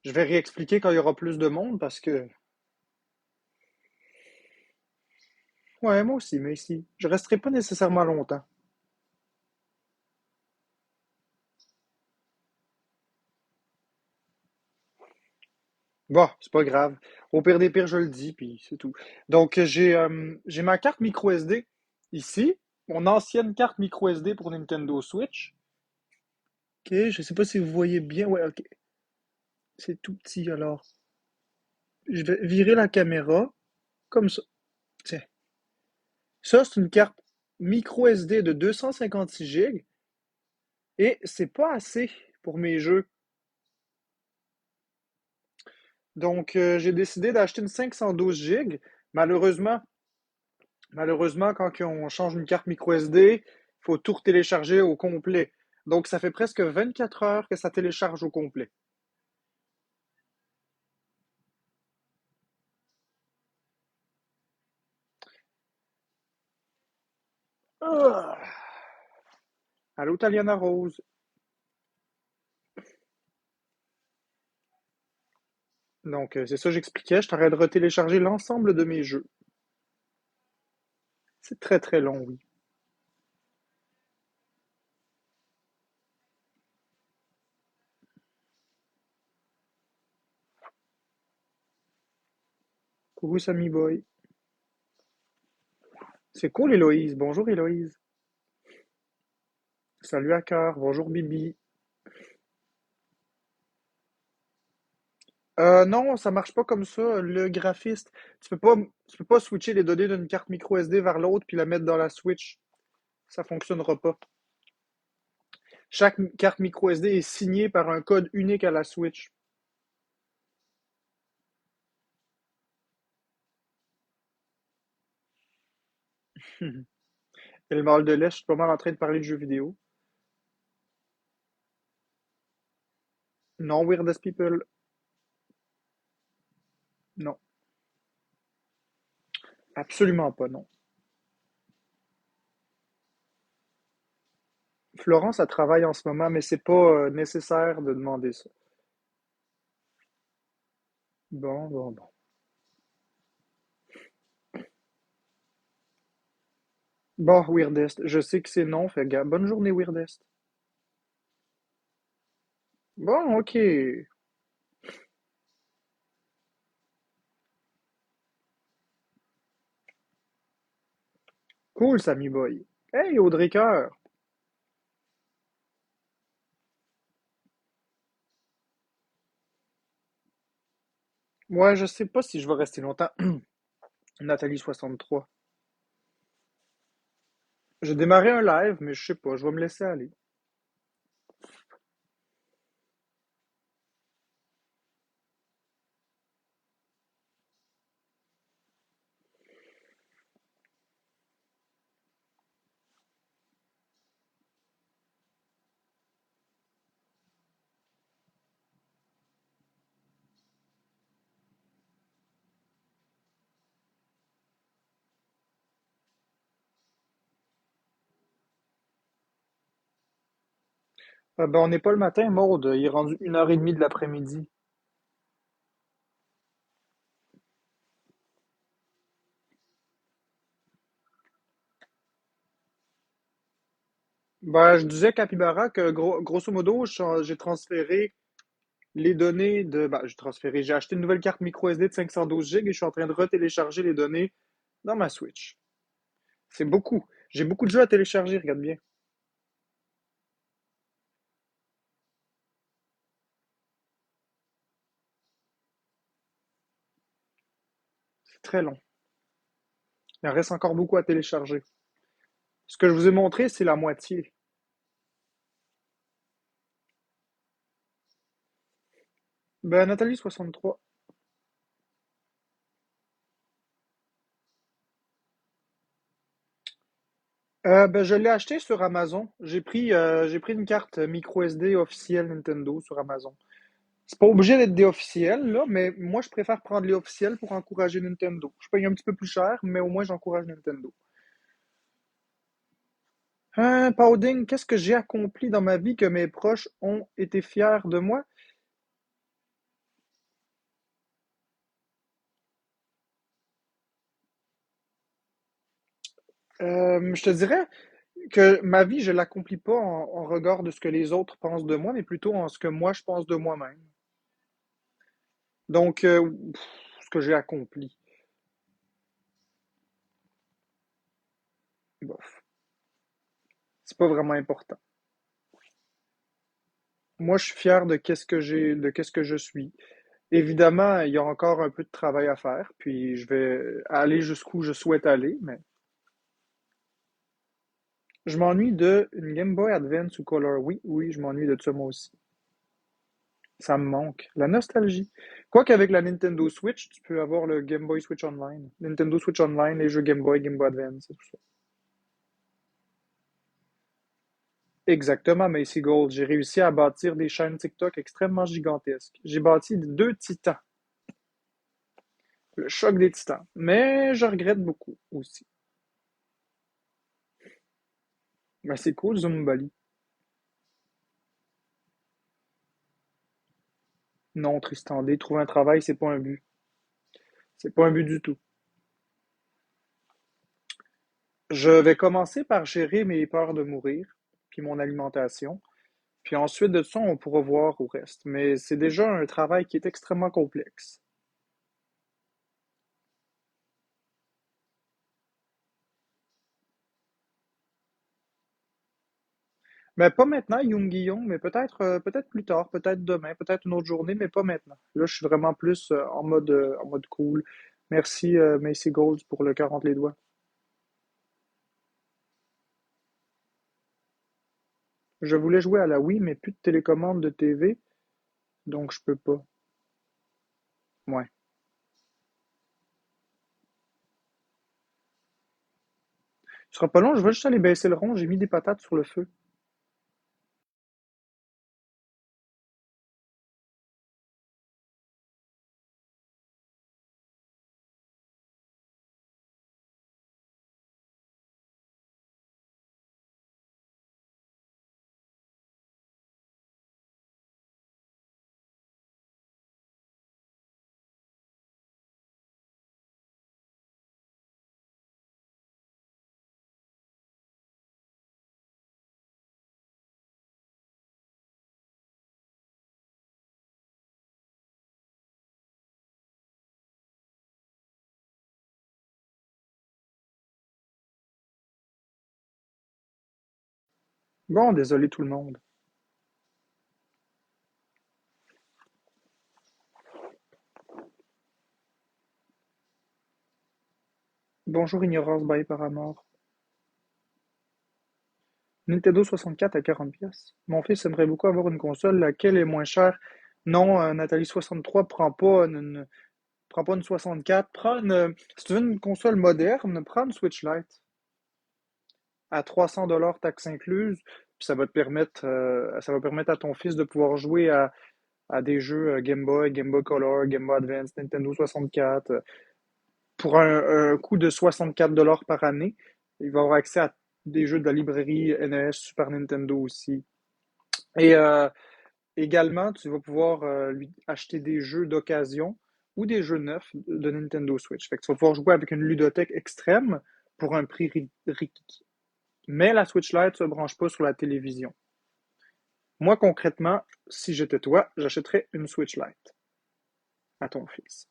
Je vais réexpliquer quand il y aura plus de monde parce que, ouais, moi aussi, mais ici, je resterai pas nécessairement longtemps. Bon, c'est pas grave. Au pire des pires, je le dis, puis c'est tout. Donc, j'ai ma carte micro SD ici, mon ancienne carte micro SD pour Nintendo Switch. Ok, je sais pas si vous voyez bien. Ouais, ok, c'est tout petit alors. Je vais virer la caméra comme ça. Tiens, ça c'est une carte micro SD de 256 Go et c'est pas assez pour mes jeux. Donc, j'ai décidé d'acheter une 512 Go. Malheureusement, malheureusement, quand on change une carte micro SD, il faut tout télécharger au complet. Donc, ça fait presque 24 heures que ça télécharge au complet. Ah! Allô, Taliana Rose. Donc, c'est ça que j'expliquais. Je t'arrête de retélécharger l'ensemble de mes jeux. C'est très très long, oui. Coucou Sammy Boy. C'est cool, Héloïse. Bonjour, Héloïse. Salut à cœur. Bonjour, Bibi. Non, ça marche pas comme ça. Le graphiste, tu peux pas switcher les données d'une carte micro SD vers l'autre puis la mettre dans la Switch. Ça fonctionnera pas. Chaque carte micro SD est signée par un code unique à la Switch. Et le mal de lait, je suis pas mal en train de parler de jeux vidéo. Non, Weirdest People. Non, absolument pas, non. Florence, elle travaille en ce moment, mais c'est pas nécessaire de demander ça. Bon, bon, bon. Bon, Weirdest, je sais que c'est non, fait gars. Bonne journée, Weirdest. Bon, ok. Cool, Sammy Boy. Hey, Audrey Coeur. Moi, je sais pas si je vais rester longtemps. Nathalie 63. J'ai démarré un live, mais je sais pas, je vais me laisser aller. Ben, on n'est pas le matin, Maude. Il est rendu 1h30 de l'après-midi. Ben, je disais, Capybara, que grosso modo, j'ai transféré les données de. Ben, j'ai acheté une nouvelle carte micro SD de 512 Go et je suis en train de retélécharger les données dans ma Switch. C'est beaucoup. J'ai beaucoup de jeux à télécharger, regarde bien. C'est très long. Il en reste encore beaucoup à télécharger. Ce que je vous ai montré, c'est la moitié. Ben, Nathalie 63. Ben, je l'ai acheté sur Amazon. J'ai pris une carte micro SD officielle Nintendo sur Amazon. C'est pas obligé d'être des officiels, là, mais moi, je préfère prendre les officiels pour encourager Nintendo. Je paye un petit peu plus cher, mais au moins, j'encourage Nintendo. Powding, qu'est-ce que j'ai accompli dans ma vie que mes proches ont été fiers de moi? Je te dirais que ma vie, je l'accomplis pas en regard de ce que les autres pensent de moi, mais plutôt en ce que moi je pense de moi-même. Donc, ce que j'ai accompli, bof, c'est pas vraiment important. Moi, je suis fier de qu'est-ce que j'ai, de qu'est-ce que je suis. Évidemment, il y a encore un peu de travail à faire, puis je vais aller jusqu'où je souhaite aller, mais je m'ennuie de une Game Boy Advance ou Color. Oui, oui, je m'ennuie de ça moi aussi. Ça me manque. La nostalgie. Quoique avec la Nintendo Switch, tu peux avoir le Game Boy Switch Online. Nintendo Switch Online, les jeux Game Boy, Game Boy Advance et tout ça. Exactement, Macy Gold. J'ai réussi à bâtir des chaînes TikTok extrêmement gigantesques. J'ai bâti deux titans. Le choc des titans. Mais je regrette beaucoup aussi. Mais c'est cool, Zumbali. Non, Tristan D, trouver un travail, c'est pas un but. C'est pas un but du tout. Je vais commencer par gérer mes peurs de mourir, puis mon alimentation. Puis ensuite de ça, on pourra voir au reste. Mais c'est déjà un travail qui est extrêmement complexe. Mais pas maintenant, Young Guillaume, mais peut-être peut-être plus tard, peut-être demain, peut-être une autre journée, mais pas maintenant. Là, je suis vraiment plus en mode cool. Merci, Macy Gold, pour le 40 les doigts. Je voulais jouer à la Wii, mais plus de télécommande de TV, donc je peux pas. Ouais. Ce sera pas long, je vais juste aller baisser le rond, j'ai mis des patates sur le feu. Bon, désolé tout le monde. Bonjour Ignorance by Paramore. Nintendo 64 à 40 pièces. Mon fils aimerait beaucoup avoir une console, laquelle est moins chère. Non, Nathalie 63 prend pas une 64. Si tu veux une console moderne, prends une Switch Lite à 300 $ taxes incluses. Puis ça va permettre à ton fils de pouvoir jouer à des jeux Game Boy, Game Boy Color, Game Boy Advance, Nintendo 64, pour un coût de 64 $ par année. Il va avoir accès à des jeux de la librairie NES, Super Nintendo aussi. Et également, tu vas pouvoir lui acheter des jeux d'occasion ou des jeux neufs de Nintendo Switch. Fait que tu vas pouvoir jouer avec une ludothèque extrême pour un prix riquiqui. Mais la Switch Lite ne se branche pas sur la télévision. Moi, concrètement, si j'étais toi, j'achèterais une Switch Lite à ton fils.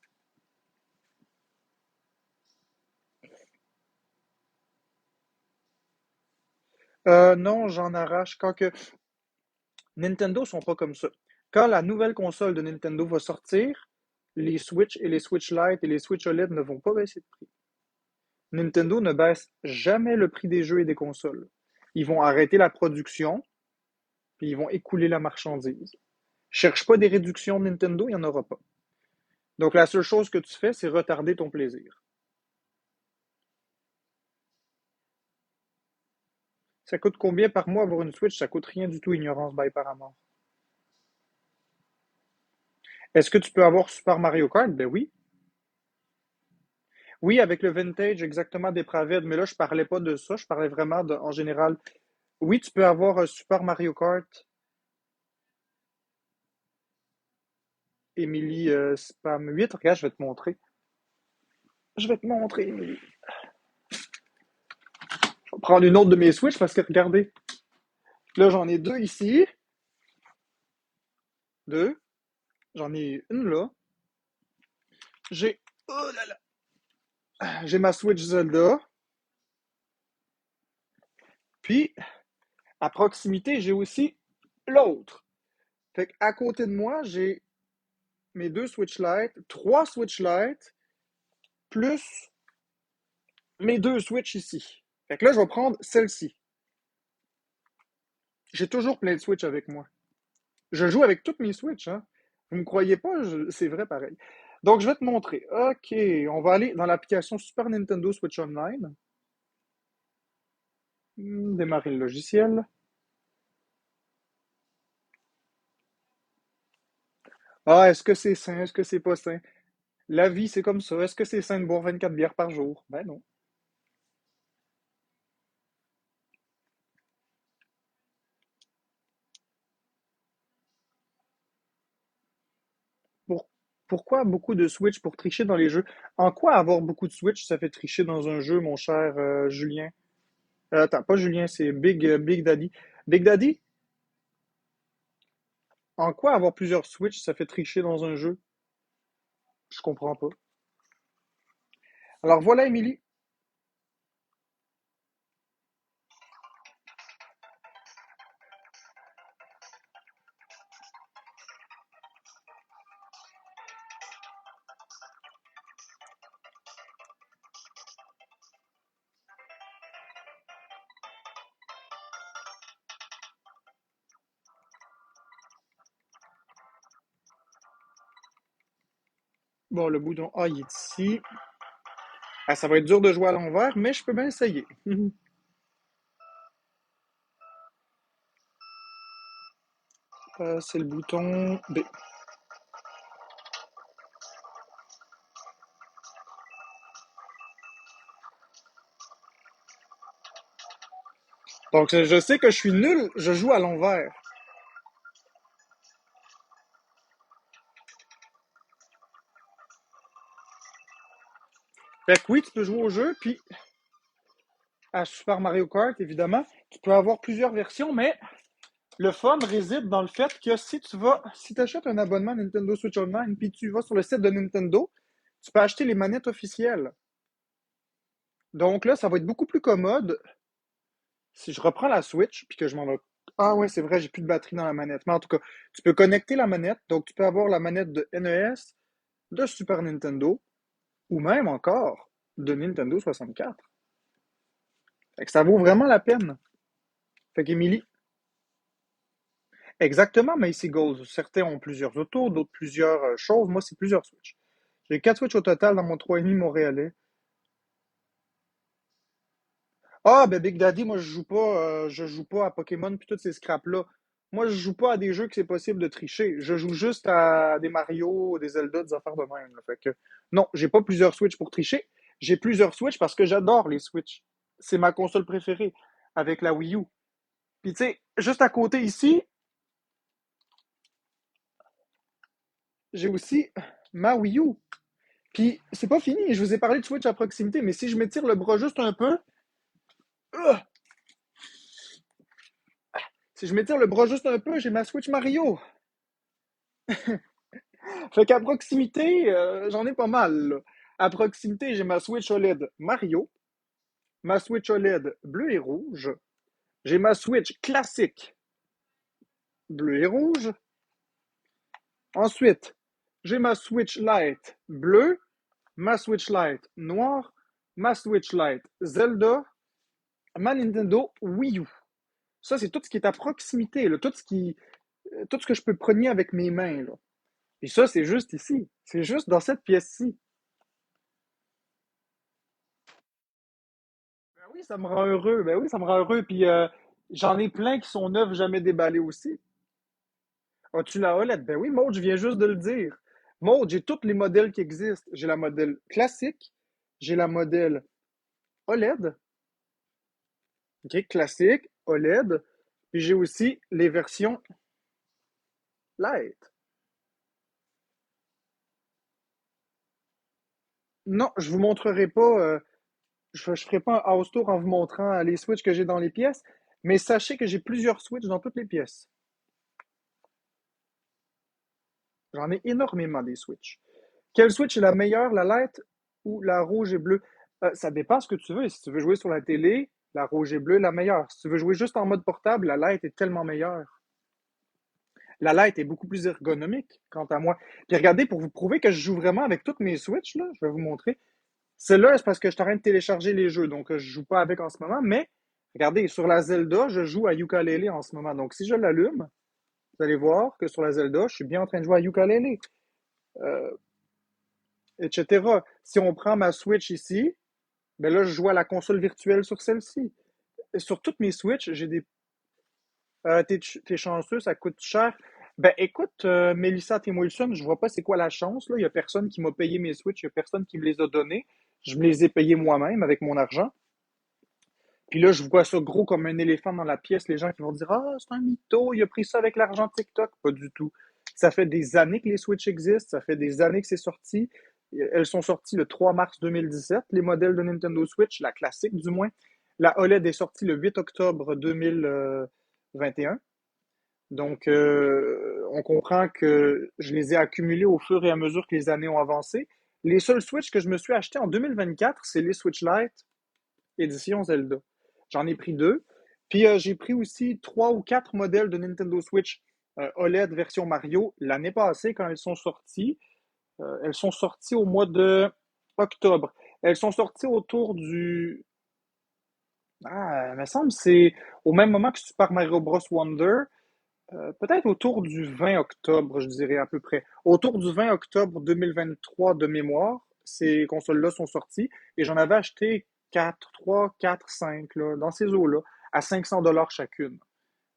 Non, j'en arrache. Quand que Nintendo sont pas comme ça. Quand la nouvelle console de Nintendo va sortir, les Switch et les Switch Lite et les Switch OLED ne vont pas baisser de prix. Nintendo ne baisse jamais le prix des jeux et des consoles. Ils vont arrêter la production, puis ils vont écouler la marchandise. Cherche pas des réductions de Nintendo, il n'y en aura pas. Donc la seule chose que tu fais, c'est retarder ton plaisir. Ça coûte combien par mois avoir une Switch? Ça coûte rien du tout, ignorance by Paramount. Est-ce que tu peux avoir Super Mario Kart? Ben oui. Oui, avec le vintage exactement des Praved, mais là, je parlais pas de ça, je parlais vraiment en général. Oui, tu peux avoir un Super Mario Kart, Emily Spam 8. Regarde, je vais te montrer. Je vais te montrer, Emily. prendre une autre de mes Switch parce que regardez, là j'en ai deux ici, deux, j'en ai une là. J'ai oh là là, j'ai ma Switch Zelda, puis à proximité, j'ai aussi l'autre. Fait qu'à côté de moi, j'ai mes deux Switch Lite, trois Switch Lite, plus mes deux Switch ici. Fait que là, je vais prendre celle-ci. J'ai toujours plein de Switch avec moi. Je joue avec toutes mes Switch, hein. Vous me croyez pas? C'est vrai pareil. Donc, je vais te montrer. OK, on va aller dans l'application Super Nintendo Switch Online. Démarrer le logiciel. Ah, est-ce que c'est sain? Est-ce que c'est pas sain? La vie, c'est comme ça. Est-ce que c'est sain de boire 24 bières par jour? Ben non. Pour- Pourquoi beaucoup de Switch pour tricher dans les jeux? En quoi avoir beaucoup de Switch, ça fait tricher dans un jeu, mon cher Julien? Attends, pas Julien, c'est Big Daddy. Big Daddy, en quoi avoir plusieurs Switch, ça fait tricher dans un jeu? Je comprends pas. Alors voilà, Émilie. Bon, le bouton A, il est ici. Ah, ça va être dur de jouer à l'envers, mais je peux bien essayer. C'est le bouton B. Donc, je sais que je suis nul, je joue à l'envers. Fait que oui, tu peux jouer au jeu, puis à Super Mario Kart, évidemment, tu peux avoir plusieurs versions, mais le fun réside dans le fait que si tu achètes un abonnement Nintendo Switch Online, puis tu vas sur le site de Nintendo, tu peux acheter les manettes officielles. Donc là, ça va être beaucoup plus commode si je reprends la Switch, puis que je m'en vais. Ah ouais, c'est vrai, j'ai plus de batterie dans la manette. Mais en tout cas, tu peux connecter la manette, donc tu peux avoir la manette de NES, de Super Nintendo, ou même encore de Nintendo 64. Fait que ça vaut vraiment la peine. Fait qu'Emily, exactement, Macy Goals. Certains ont plusieurs autos, d'autres plusieurs choses. Moi, c'est plusieurs Switch. J'ai 4 Switch au total dans mon 3,5 montréalais. Ah, ben Big Daddy, moi, je joue pas à Pokémon puis tous ces scraps-là. Moi, je joue pas à des jeux que c'est possible de tricher. Je joue juste à des Mario, des Zelda, des affaires de même, là. Fait que, non, j'ai pas plusieurs Switch pour tricher. J'ai plusieurs Switch parce que j'adore les Switch. C'est ma console préférée avec la Wii U. Puis, tu sais, juste à côté ici, j'ai aussi ma Wii U. Puis, c'est pas fini. Je vous ai parlé de Switch à proximité, mais si je m'étire le bras juste un peu, euh, si je m'étire le bras juste un peu, j'ai ma Switch Mario. Fait qu'à proximité, j'en ai pas mal, là. À proximité, j'ai ma Switch OLED Mario, ma Switch OLED bleu et rouge, j'ai ma Switch classique bleu et rouge. Ensuite, j'ai ma Switch Lite bleue, ma Switch Lite noire, ma Switch Lite Zelda, ma Nintendo Wii U. Ça, c'est tout ce qui est à proximité, là, tout ce que je peux prendre avec mes mains, là. Et ça, c'est juste ici. C'est juste dans cette pièce-ci. Ben oui, ça me rend heureux. Ben oui, ça me rend heureux. Puis j'en ai plein qui sont neufs, jamais déballés aussi. As-tu la OLED? Ben oui, Maud, je viens juste de le dire. Maud, j'ai tous les modèles qui existent. J'ai la modèle classique, j'ai la modèle OLED, ok, classique, OLED, puis j'ai aussi les versions Lite. Non, je vous montrerai pas. je ferai pas un house tour en vous montrant les switches que j'ai dans les pièces, mais sachez que j'ai plusieurs switches dans toutes les pièces. J'en ai énormément des switches. Quelle switch est la meilleure, la light ou la rouge et bleue? Ça dépend ce que tu veux. Si tu veux jouer sur la télé, la rouge et bleue est la meilleure. Si tu veux jouer juste en mode portable, la light est tellement meilleure. La light est beaucoup plus ergonomique, quant à moi. Puis regardez, pour vous prouver que je joue vraiment avec toutes mes switches, là, je vais vous montrer. Celle-là, c'est parce que je suis en train de télécharger les jeux, donc je joue pas avec en ce moment. Mais regardez, sur la Zelda, je joue à Yooka-Laylee en ce moment. Donc si je l'allume, vous allez voir que sur la Zelda, je suis bien en train de jouer à Yooka-Laylee, euh, etc. Si on prend ma Switch ici, ben là, je joue à la console virtuelle sur celle-ci. Et sur toutes mes Switch, j'ai des. T'es chanceux, ça coûte cher. Ben écoute, Melissa Tim Wilson, je vois pas c'est quoi la chance, là. Il y a personne qui m'a payé mes Switch, il y a personne qui me les a donnés. Je me les ai payés moi-même avec mon argent. Puis là, je vois ça gros comme un éléphant dans la pièce. Les gens qui vont dire ah, c'est un mytho, il a pris ça avec l'argent de TikTok. Pas du tout. Ça fait des années que les Switch existent, ça fait des années que c'est sorti. Elles sont sorties le 3 mars 2017, les modèles de Nintendo Switch, la classique du moins. La OLED est sortie le 8 octobre 2021. Donc, on comprend que je les ai accumulés au fur et à mesure que les années ont avancé. Les seuls Switch que je me suis acheté en 2024, c'est les Switch Lite édition Zelda. J'en ai pris deux. Puis j'ai pris aussi trois ou quatre modèles de Nintendo Switch OLED version Mario l'année passée quand elles sont sorties. Elles sont sorties au mois de octobre. Elles sont sorties autour du. Ah, il me semble que c'est au même moment que Super Mario Bros. Wonder. Peut-être autour du 20 octobre, je dirais à peu près. Autour du 20 octobre 2023 de mémoire, ces consoles-là sont sorties et j'en avais acheté 4, 3, 4, 5 là, dans ces eaux-là, à 500 $ chacune.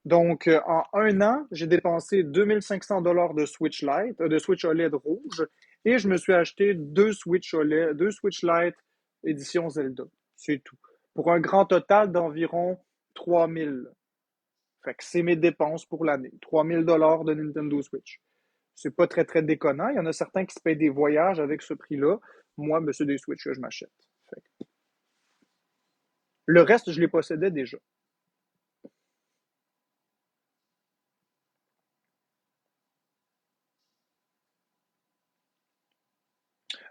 Donc, en un an, j'ai dépensé 2500 $ de Switch Lite, de Switch OLED rouge, et je me suis acheté deux Switch OLED, deux Switch Lite édition Zelda. C'est tout. Pour un grand total d'environ 3000. Fait que c'est mes dépenses pour l'année. 3000 $ de Nintendo Switch. C'est pas très, très déconnant. Il y en a certains qui se payent des voyages avec ce prix-là. Moi, ben, c'est des Switch que je m'achète. Fait que le reste, je les possédais déjà.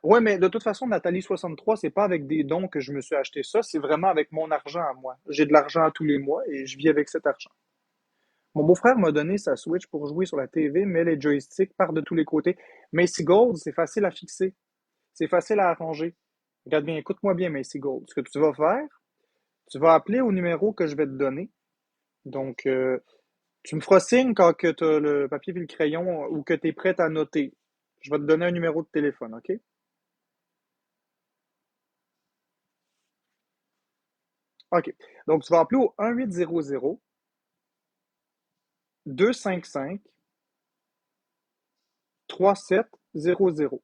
Ouais, mais de toute façon, Nathalie 63, c'est pas avec des dons que je me suis acheté ça. C'est vraiment avec mon argent à moi. J'ai de l'argent à tous les mois et je vis avec cet argent. Mon beau-frère m'a donné sa Switch pour jouer sur la TV, mais les joysticks partent de tous les côtés. Macy Gold, c'est facile à fixer. C'est facile à arranger. Regarde bien, écoute-moi bien, Macy Gold. Ce que tu vas faire, tu vas appeler au numéro que je vais te donner. Donc, tu me feras signe quand tu as le papier et le crayon ou que tu es prête à noter. Je vais te donner un numéro de téléphone, OK? OK. Donc, tu vas appeler au 1-800-255-3700.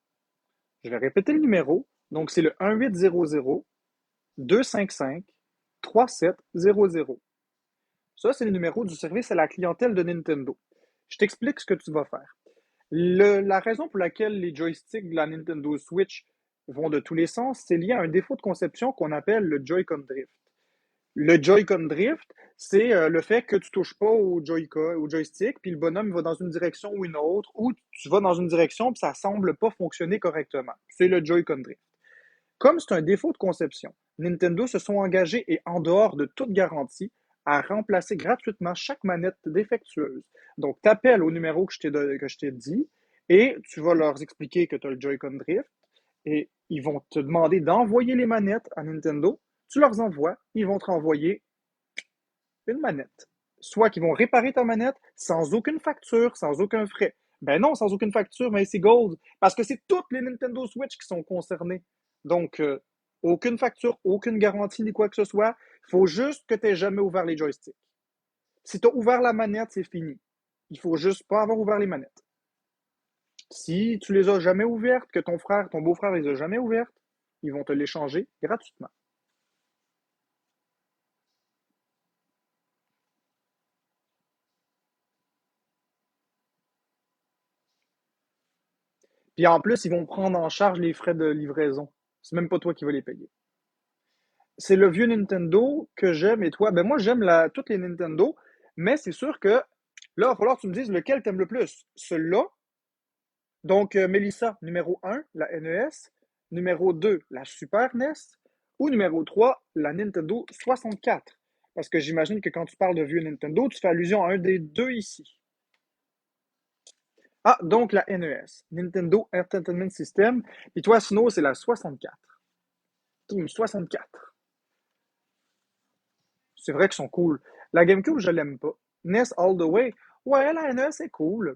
Je vais répéter le numéro. Donc, c'est le 1-800-255-3700. Ça, c'est le numéro du service à la clientèle de Nintendo. Je t'explique ce que tu vas faire. La raison pour laquelle les joysticks de la Nintendo Switch vont de tous les sens, c'est lié à un défaut de conception qu'on appelle le Joy-Con Drift. Le Joy-Con Drift, c'est le fait que tu touches pas au joystick, puis le bonhomme va dans une direction ou une autre, ou tu vas dans une direction, puis ça semble pas fonctionner correctement. C'est le Joy-Con Drift. Comme c'est un défaut de conception, Nintendo se sont engagés et en dehors de toute garantie à remplacer gratuitement chaque manette défectueuse. Donc, tu appelles au numéro que je t'ai dit et tu vas leur expliquer que tu as le Joy-Con Drift et ils vont te demander d'envoyer les manettes à Nintendo. Tu leur envoies, ils vont te renvoyer une manette. Soit qu'ils vont réparer ta manette sans aucune facture, sans aucun frais. Ben non, sans aucune facture, mais c'est Gold. Parce que c'est toutes les Nintendo Switch qui sont concernées. Donc, aucune facture, aucune garantie ni quoi que ce soit. Il faut juste que tu n'aies jamais ouvert les joysticks. Si tu as ouvert la manette, c'est fini. Il faut juste pas avoir ouvert les manettes. Si tu les as jamais ouvertes, que ton frère, ton beau-frère les a jamais ouvertes, ils vont te les changer gratuitement. Puis en plus, ils vont prendre en charge les frais de livraison. C'est même pas toi qui vas les payer. C'est le vieux Nintendo que j'aime et toi? Ben moi, j'aime toutes les Nintendo, mais c'est sûr que là, il va falloir que tu me dises lequel t'aimes le plus. Celui-là, donc Mélissa, numéro un, la NES, numéro 2, la Super NES, ou numéro 3, la Nintendo 64. Parce que j'imagine que quand tu parles de vieux Nintendo, tu fais allusion à un des deux ici. Ah, donc la NES, Nintendo Entertainment System. Et toi, Snow, c'est la 64. Team 64. C'est vrai qu'ils sont cool. La GameCube, je l'aime pas. NES All the Way. Ouais, la NES est cool.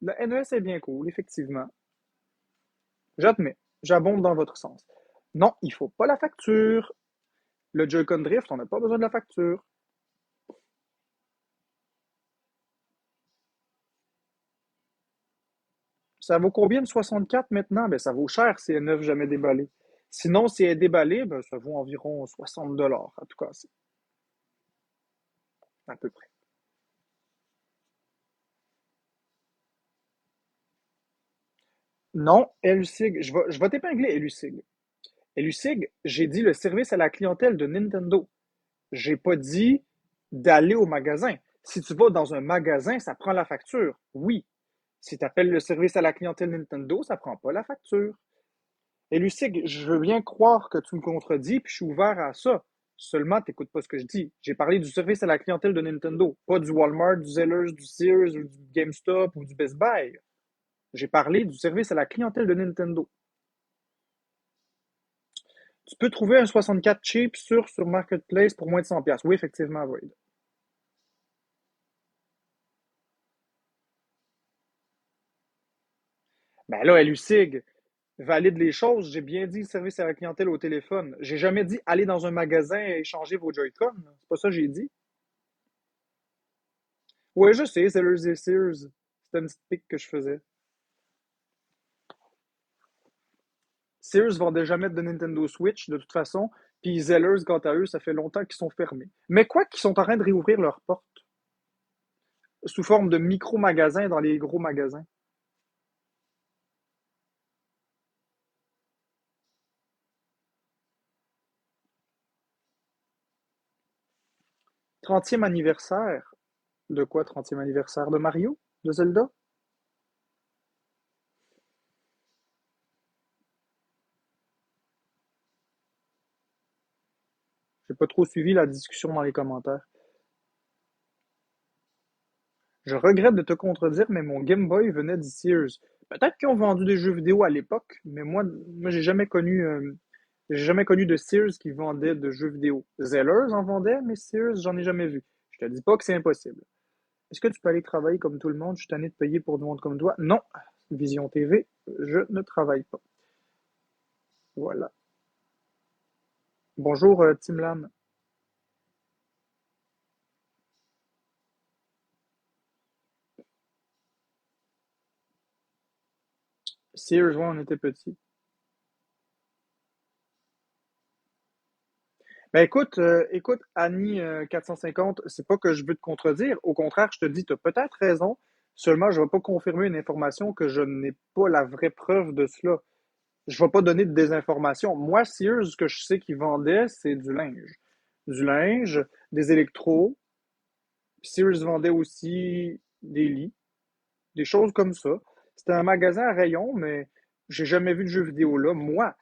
La NES est bien cool, effectivement. J'admets. J'abonde dans votre sens. Non, il faut pas la facture. Le Joy-Con Drift, on n'a pas besoin de la facture. Ça vaut combien de 64 maintenant? Ben, ça vaut cher si elle est neuve jamais déballée. Sinon, si elle est déballée, ben, ça vaut environ 60 $. En tout cas, c'est à peu près. Non, Elusig, je vais t'épingler Elusig. Elusig, j'ai dit le service à la clientèle de Nintendo. J'ai pas dit d'aller au magasin. Si tu vas dans un magasin, ça prend la facture. Oui. Si tu appelles le service à la clientèle Nintendo, ça prend pas la facture. Et Lucig, je veux bien croire que tu me contredis, puis je suis ouvert à ça. Seulement, t'écoutes pas ce que je dis. J'ai parlé du service à la clientèle de Nintendo, pas du Walmart, du Zellers, du Sears, ou du GameStop ou du Best Buy. J'ai parlé du service à la clientèle de Nintendo. Tu peux trouver un 64 cheap sur Marketplace pour moins de 100$. Oui, effectivement, Void. Ben là, Lucig, valide les choses. J'ai bien dit service à la clientèle au téléphone. J'ai jamais dit aller dans un magasin et échanger vos Joy-Con. C'est pas ça que j'ai dit. Ouais, je sais, Zellers et Sears. C'était une petite pique que je faisais. Sears vendait jamais de Nintendo Switch, de toute façon. Puis Zellers, quant à eux, ça fait longtemps qu'ils sont fermés. Mais quoi qu'ils sont en train de réouvrir leurs portes sous forme de micro-magasins dans les gros magasins. 30e anniversaire. De quoi 30e anniversaire? De Mario? De Zelda? J'ai pas trop suivi la discussion dans les commentaires. Je regrette de te contredire, mais mon Game Boy venait de Sears. Peut-être qu'ils ont vendu des jeux vidéo à l'époque, mais moi j'ai jamais connu de Sears qui vendait de jeux vidéo. Zellers en vendait, mais Sears, j'en ai jamais vu. Je te dis pas que c'est impossible. Est-ce que tu peux aller travailler comme tout le monde? Je suis tanné de payer pour du monde comme toi. Non. Vision TV, je ne travaille pas. Voilà. Bonjour, Timlan. Sears, ouais, on était petit. Ben écoute, Annie 450, c'est pas que je veux te contredire. Au contraire, je te dis, tu as peut-être raison. Seulement, je ne vais pas confirmer une information que je n'ai pas la vraie preuve de cela. Je ne vais pas donner de désinformation. Moi, Sears, ce que je sais qu'ils vendaient, c'est du linge. Du linge, des électros. Sears vendait aussi des lits, des choses comme ça. C'était un magasin à rayon, mais j'ai jamais vu de jeux vidéo là. Moi,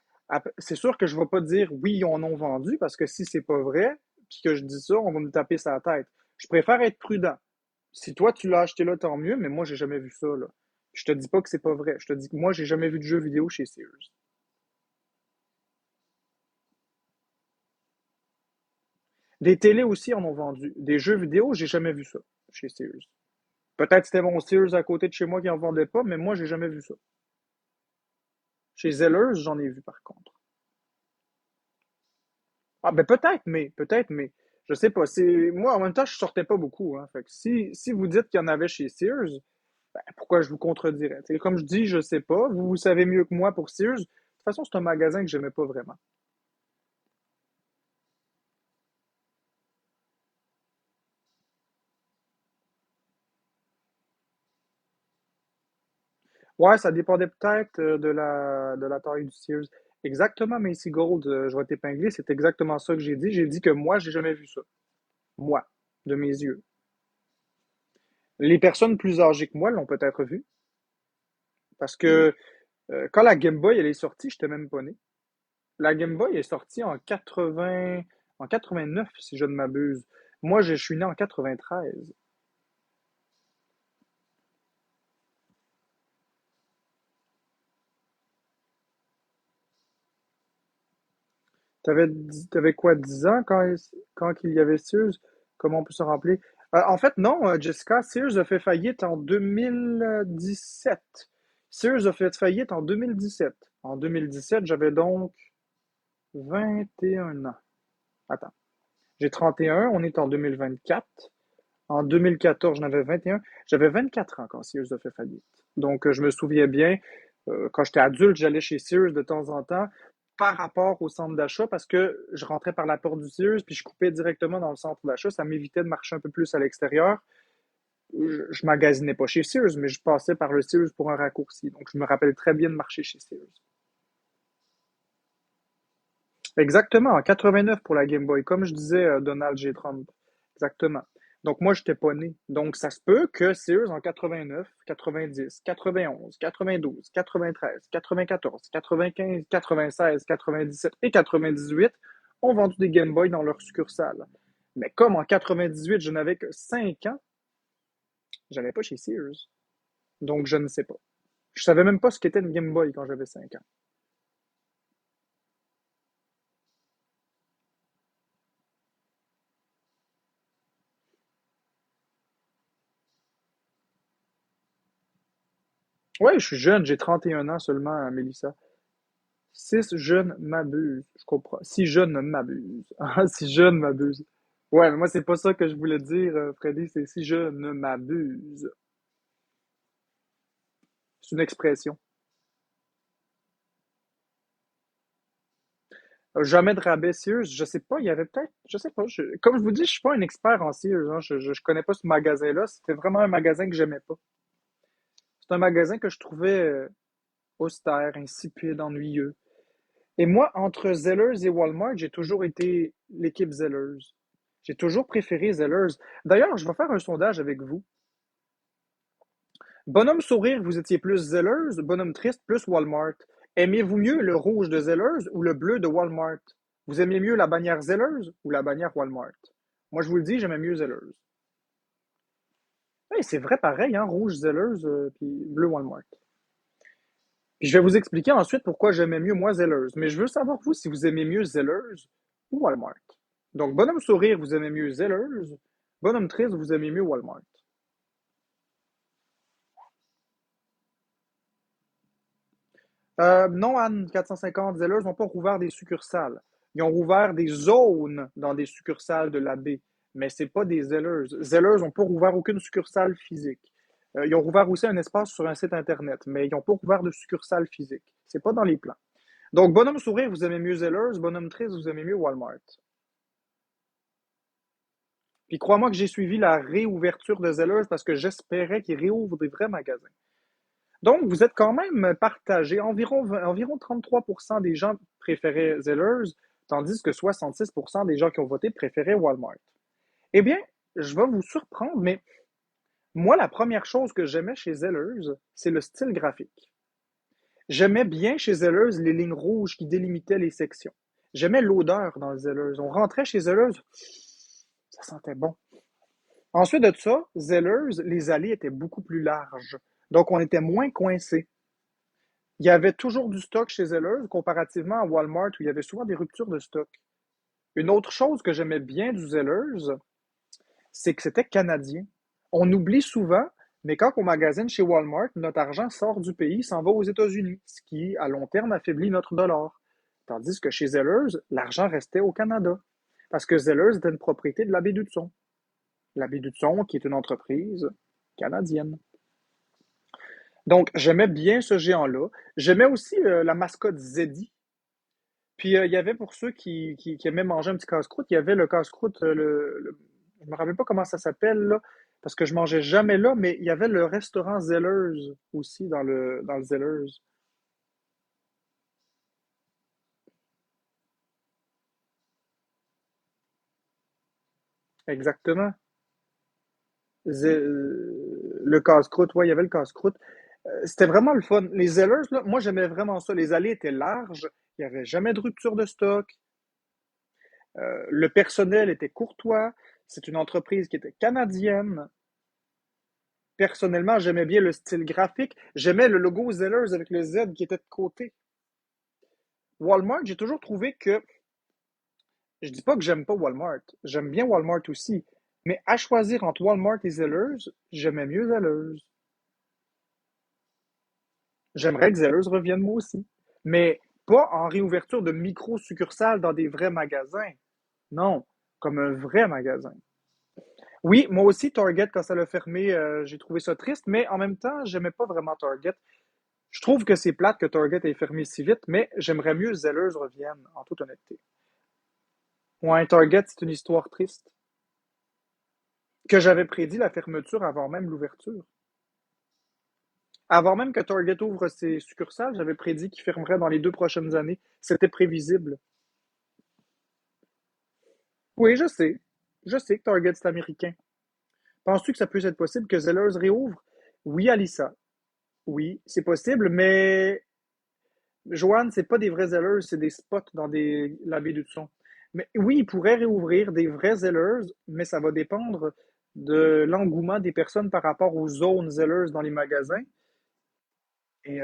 c'est sûr que je ne vais pas dire oui, ils en ont vendu, parce que si c'est pas vrai, puis que je dis ça, on va me taper sa tête. Je préfère être prudent. Si toi tu l'as acheté là, tant mieux, mais moi j'ai jamais vu ça là. Je te dis pas que c'est pas vrai. Je te dis que moi j'ai jamais vu de jeux vidéo chez Sears. Des télés aussi en ont vendu. Des jeux vidéo, j'ai jamais vu ça chez Sears. Peut-être c'était mon Sears à côté de chez moi qui en vendait pas, mais moi j'ai jamais vu ça. Chez Zellers, j'en ai vu par contre. Ah ben peut-être, mais je sais pas. C'est moi en même temps je sortais pas beaucoup. Hein. Fait que si vous dites qu'il y en avait chez Sears, ben, pourquoi je vous contredirais? T'sais, comme je dis, je sais pas. Vous savez mieux que moi pour Sears. De toute façon, c'est un magasin que j'aimais pas vraiment. Ouais, ça dépendait peut-être de la taille du Sears. Exactement, Macy Gold, je vais t'épingler, c'est exactement ça que j'ai dit. J'ai dit que moi, j'ai jamais vu ça. Moi, de mes yeux. Les personnes plus âgées que moi l'ont peut-être vu, parce que quand la Game Boy elle est sortie, j'étais même pas né. La Game Boy est sortie en 80, en 89, si je ne m'abuse. Moi, je suis né en 93. T'avais quoi, 10 ans quand il y avait Sears? Comment on peut se rappeler? En fait, non, Jessica, Sears a fait faillite en 2017. Sears a fait faillite en 2017. En 2017, j'avais donc 21 ans. Attends, j'ai 31, on est en 2024. En 2014, j'en avais 21. J'avais 24 ans quand Sears a fait faillite. Donc, je me souviens bien, quand j'étais adulte, j'allais chez Sears de temps en temps par rapport au centre d'achat parce que je rentrais par la porte du Sears puis je coupais directement dans le centre d'achat. Ça m'évitait de marcher un peu plus à l'extérieur. Je magasinais pas chez Sears, mais je passais par le Sears pour un raccourci. Donc, je me rappelle très bien de marcher chez Sears. Exactement, en 89 pour la Game Boy, comme je disais Donald J. Trump. Exactement. Donc moi, je n'étais pas né. Donc ça se peut que Sears en 89, 90, 91, 92, 93, 94, 95, 96, 97 et 98 ont vendu des Game Boy dans leur succursale. Mais comme en 98, je n'avais que 5 ans, j'allais pas chez Sears. Donc je ne sais pas. Je savais même pas ce qu'était une Game Boy quand j'avais 5 ans. Ouais, je suis jeune, j'ai 31 ans seulement, Mélissa. Si je ne m'abuse, je comprends. Si je ne m'abuse. Ah, si je ne m'abuse. Ouais, mais moi, c'est pas ça que je voulais dire, Freddy, c'est si je ne m'abuse. C'est une expression. Jamais de rabais Sears, je sais pas, il y avait peut-être, je sais pas. Comme je vous dis, je suis pas un expert en Sears, hein, je connais pas ce magasin-là. C'était vraiment un magasin que j'aimais pas. C'est un magasin que je trouvais austère, insipide, ennuyeux. Et moi, entre Zellers et Walmart, j'ai toujours été l'équipe Zellers. J'ai toujours préféré Zellers. D'ailleurs, je vais faire un sondage avec vous. Bonhomme sourire, vous étiez plus Zellers, bonhomme triste, plus Walmart. Aimez-vous mieux le rouge de Zellers ou le bleu de Walmart? Vous aimez mieux la bannière Zellers ou la bannière Walmart? Moi, je vous le dis, j'aimais mieux Zellers. Oui, c'est vrai pareil, hein, rouge Zellers, puis bleu Walmart. Puis je vais vous expliquer ensuite pourquoi j'aimais mieux moi Zellers. Mais je veux savoir, vous, si vous aimez mieux Zellers ou Walmart. Donc, bonhomme sourire, vous aimez mieux Zellers. Bonhomme triste, vous aimez mieux Walmart. Non, Anne 450, Zellers n'ont pas rouvert des succursales. Ils ont rouvert des zones dans des succursales de la baie, mais c'est pas des Zellers. Zellers n'ont pas rouvert aucune succursale physique. Ils ont rouvert aussi un espace sur un site internet, mais ils n'ont pas rouvert de succursale physique. C'est pas dans les plans. Donc, bonhomme sourire, vous aimez mieux Zellers. Bonhomme triste, vous aimez mieux Walmart. Puis crois-moi que j'ai suivi la réouverture de Zellers parce que j'espérais qu'ils réouvrent des vrais magasins. Donc, vous êtes quand même partagé. Environ 33% des gens préféraient Zellers, tandis que 66% des gens qui ont voté préféraient Walmart. Eh bien, je vais vous surprendre, mais moi, la première chose que j'aimais chez Zellers, c'est le style graphique. J'aimais bien chez Zellers les lignes rouges qui délimitaient les sections. J'aimais l'odeur dans le Zellers. On rentrait chez Zellers, ça sentait bon. Ensuite de ça, Zellers, les allées étaient beaucoup plus larges. Donc, on était moins coincés. Il y avait toujours du stock chez Zellers comparativement à Walmart où il y avait souvent des ruptures de stock. Une autre chose que j'aimais bien du Zellers, c'est que c'était canadien. On oublie souvent, mais quand on magasine chez Walmart, notre argent sort du pays, s'en va aux États-Unis, ce qui, à long terme, affaiblit notre dollar. Tandis que chez Zellers, l'argent restait au Canada. Parce que Zellers était une propriété de l'abbé Dutson. L'abbé Dutson, qui est une entreprise canadienne. Donc, j'aimais bien ce géant-là. J'aimais aussi la mascotte Zeddy. Puis, il y avait pour ceux qui aimaient manger un petit casse-croûte, il y avait le casse-croûte, je me rappelle pas comment ça s'appelle, là, parce que je mangeais jamais là, mais il y avait le restaurant Zellers aussi dans le Zellers. Exactement. Le casse-croûte, ouais, il y avait le casse-croûte. C'était vraiment le fun. Les Zellers, là, moi j'aimais vraiment ça. Les allées étaient larges, il n'y avait jamais de rupture de stock. Le personnel était courtois. C'est une entreprise qui était canadienne. Personnellement, j'aimais bien le style graphique. J'aimais le logo Zellers avec le Z qui était de côté. Walmart, j'ai toujours trouvé que, je dis pas que j'aime pas Walmart, j'aime bien Walmart aussi, mais à choisir entre Walmart et Zellers, j'aimais mieux Zellers. J'aimerais que Zellers revienne moi aussi, mais pas en réouverture de micro-succursales dans des vrais magasins. Non, comme un vrai magasin. Oui, moi aussi, Target, quand ça l'a fermé, j'ai trouvé ça triste, mais en même temps, j'aimais pas vraiment Target. Je trouve que c'est plate que Target ait fermé si vite, mais j'aimerais mieux que Zellers revienne, en toute honnêteté. Ouais, Target, c'est une histoire triste. Que j'avais prédit la fermeture avant même l'ouverture. Avant même que Target ouvre ses succursales, j'avais prédit qu'il fermerait dans les 2 prochaines années. C'était prévisible. Oui, je sais. Je sais que Target, c'est américain. Penses-tu que ça peut être possible que Zellers réouvre? Oui, Alissa. Oui, c'est possible, mais Joanne, c'est pas des vrais Zellers, c'est des spots dans la baie du Son. Mais oui, ils pourraient réouvrir des vrais Zellers, mais ça va dépendre de l'engouement des personnes par rapport aux zones Zellers dans les magasins. Et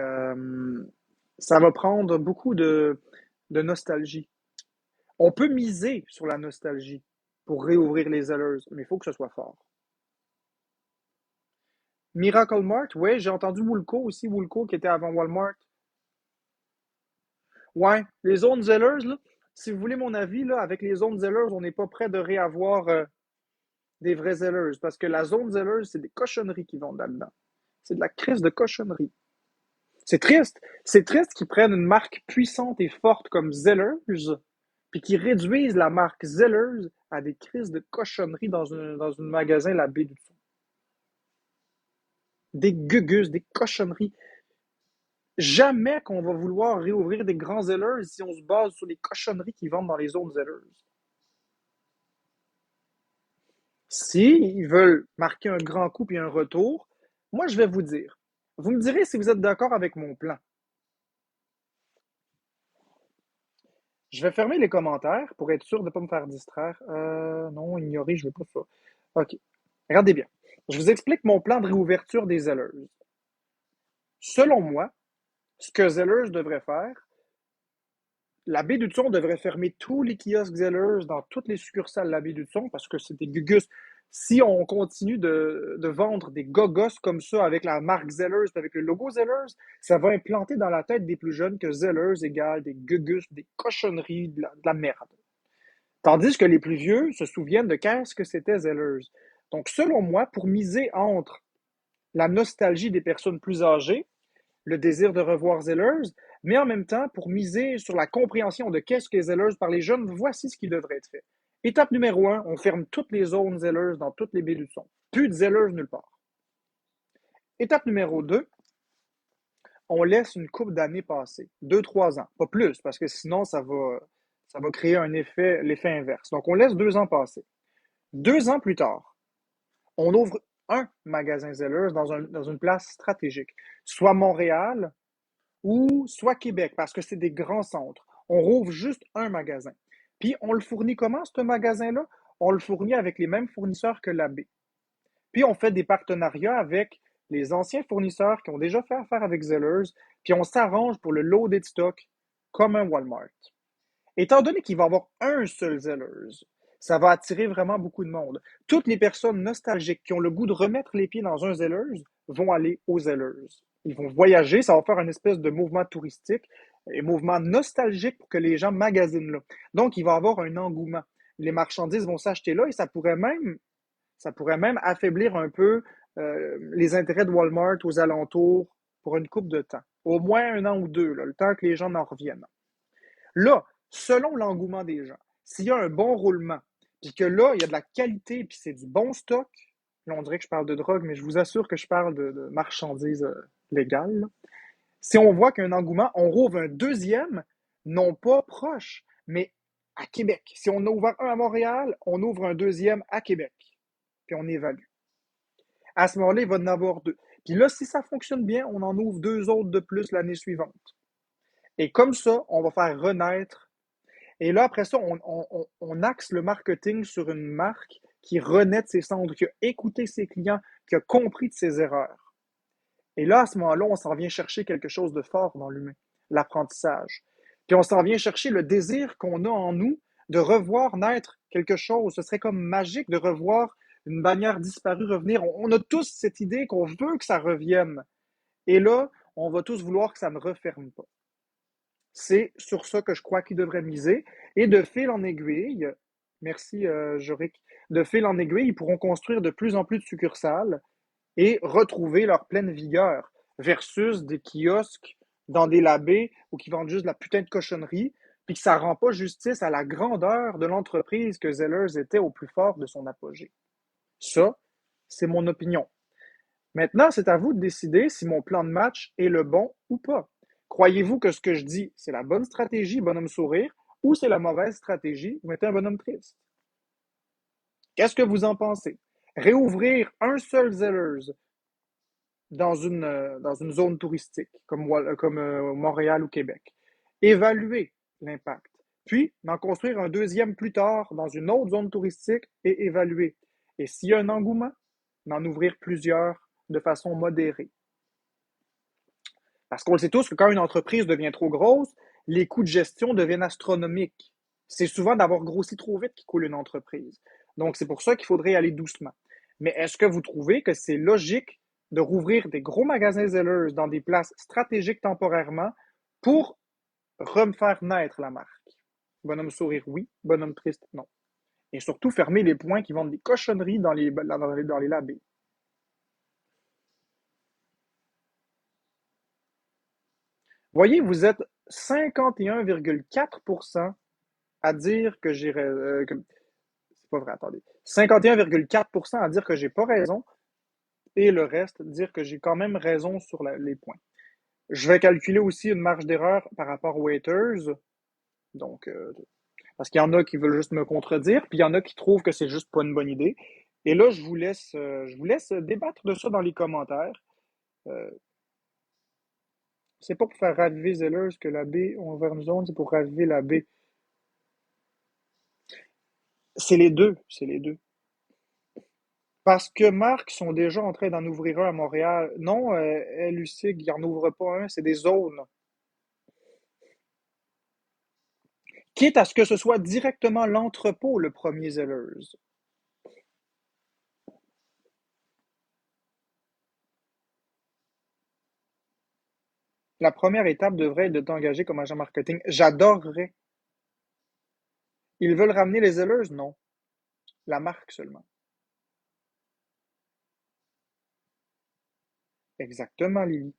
ça va prendre beaucoup de nostalgie. On peut miser sur la nostalgie pour réouvrir les Zellers, mais il faut que ce soit fort. Miracle Mart, ouais, j'ai entendu Woolco aussi, Woolco qui était avant Walmart. Ouais, les zones Zellers, là, si vous voulez mon avis, là, avec les zones Zellers, on n'est pas prêt de réavoir des vrais Zellers, parce que la zone Zellers, c'est des cochonneries qui vont là-dedans. C'est de la crise de cochonneries. C'est triste. C'est triste qu'ils prennent une marque puissante et forte comme Zellers, puis qu'ils réduisent la marque Zellers à des crises de cochonneries dans un magasin La Baie du Fond. Des gugus, des cochonneries. Jamais qu'on va vouloir réouvrir des grands Zellers si on se base sur les cochonneries qui vendent dans les zones Zellers. Si ils veulent marquer un grand coup et un retour, moi je vais vous dire. Vous me direz si vous êtes d'accord avec mon plan. Je vais fermer les commentaires pour être sûr de ne pas me faire distraire. Non, ignorer, je veux pas ça. OK. Regardez bien. Je vous explique mon plan de réouverture des Zellers. Selon moi, ce que Zellers devrait faire, la baie du Thon devrait fermer tous les kiosques Zellers dans toutes les succursales de la baie du Thon parce que c'est des gugus. Si on continue de vendre des gogos comme ça avec la marque Zellers, avec le logo Zellers, ça va implanter dans la tête des plus jeunes que Zellers égale des gugus, des cochonneries, de la merde. Tandis que les plus vieux se souviennent de qu'est-ce que c'était Zellers. Donc, selon moi, pour miser entre la nostalgie des personnes plus âgées, le désir de revoir Zellers, mais en même temps, pour miser sur la compréhension de qu'est-ce que Zellers par les jeunes, voici ce qui devrait être fait. Étape numéro 1, on ferme toutes les zones Zellers dans toutes les baies du son. Plus de Zellers nulle part. Étape numéro 2, on laisse une coupe d'années passer. 2, 3 ans. Pas plus, parce que sinon, ça va créer l'effet inverse. Donc, on laisse 2 ans passer. 2 ans plus tard, on ouvre un magasin Zellers dans une place stratégique, soit Montréal ou soit Québec, parce que c'est des grands centres. On rouvre juste un magasin. Puis on le fournit comment, ce magasin-là? On le fournit avec les mêmes fournisseurs que l'AB. Puis on fait des partenariats avec les anciens fournisseurs qui ont déjà fait affaire avec Zellers, puis on s'arrange pour le loaded stock comme un Walmart. Étant donné qu'il va y avoir un seul Zellers, ça va attirer vraiment beaucoup de monde. Toutes les personnes nostalgiques qui ont le goût de remettre les pieds dans un Zellers vont aller aux Zellers. Ils vont voyager, ça va faire une espèce de mouvement touristique et mouvement nostalgique pour que les gens magasinent là. Donc, il va y avoir un engouement. Les marchandises vont s'acheter là et ça pourrait même affaiblir un peu les intérêts de Walmart aux alentours pour une coupe de temps. Au moins 1 an ou 2, là, le temps que les gens en reviennent. Là, selon l'engouement des gens, s'il y a un bon roulement, puis que là, il y a de la qualité, puis c'est du bon stock, là, on dirait que je parle de drogue, mais je vous assure que je parle de marchandises légales. Si on voit qu'il y a un engouement, on rouvre un deuxième, non pas proche, mais à Québec. Si on a ouvert un à Montréal, on ouvre un deuxième à Québec. Puis on évalue. À ce moment-là, il va en avoir deux. Puis là, si ça fonctionne bien, on en ouvre deux autres de plus l'année suivante. Et comme ça, on va faire renaître. Et là, après ça, on axe le marketing sur une marque qui renaît de ses cendres, qui a écouté ses clients, qui a compris de ses erreurs. Et là, à ce moment-là, on s'en vient chercher quelque chose de fort dans l'humain, l'apprentissage. Puis on s'en vient chercher le désir qu'on a en nous de revoir naître quelque chose. Ce serait comme magique de revoir une bannière disparue revenir. On a tous cette idée qu'on veut que ça revienne. Et là, on va tous vouloir que ça ne referme pas. C'est sur ça que je crois qu'ils devraient miser. Et de fil en aiguille, merci Jorick, de fil en aiguille, ils pourront construire de plus en plus de succursales et retrouver leur pleine vigueur versus des kiosques dans des labés ou qui vendent juste de la putain de cochonnerie puis que ça rend pas justice à la grandeur de l'entreprise que Zellers était au plus fort de son apogée. Ça, c'est mon opinion. Maintenant, c'est à vous de décider si mon plan de match est le bon ou pas. Croyez-vous que ce que je dis, c'est la bonne stratégie, bonhomme sourire, ou c'est la mauvaise stratégie, vous mettez un bonhomme triste? Qu'est-ce que vous en pensez? Réouvrir un seul Zellers dans une zone touristique, comme Montréal ou Québec. Évaluer l'impact. Puis, d'en construire un deuxième plus tard dans une autre zone touristique et évaluer. Et s'il y a un engouement, d'en ouvrir plusieurs de façon modérée. Parce qu'on le sait tous que quand une entreprise devient trop grosse, les coûts de gestion deviennent astronomiques. C'est souvent d'avoir grossi trop vite qui coule une entreprise. Donc, c'est pour ça qu'il faudrait aller doucement. Mais est-ce que vous trouvez que c'est logique de rouvrir des gros magasins Zellers dans des places stratégiques temporairement pour refaire naître la marque? Bonhomme sourire, oui. Bonhomme triste, non. Et surtout, fermer les points qui vendent des cochonneries dans les labés. Voyez, vous êtes 51,4% à dire que j'ai c'est pas vrai, attendez. 51,4% à dire que j'ai pas raison et le reste dire que j'ai quand même raison sur les points. Je vais calculer aussi une marge d'erreur par rapport aux haters. Donc, parce qu'il y en a qui veulent juste me contredire, puis il y en a qui trouvent que c'est juste pas une bonne idée. Et là, je vous laisse débattre de ça dans les commentaires. Euh, c'est pas pour faire raviver Zellers que la baie envers nous autres, c'est pour raviver la baie. C'est les deux, c'est les deux. Parce que Marc sont déjà en train d'en ouvrir un à Montréal. Non, LUCIG, il n'en ouvre pas un, c'est des zones. Quitte à ce que ce soit directement l'entrepôt, le premier Zellers. La première étape devrait être de t'engager comme agent marketing. J'adorerais. Ils veulent ramener les Zellers? Non. La marque seulement. Exactement, Lily.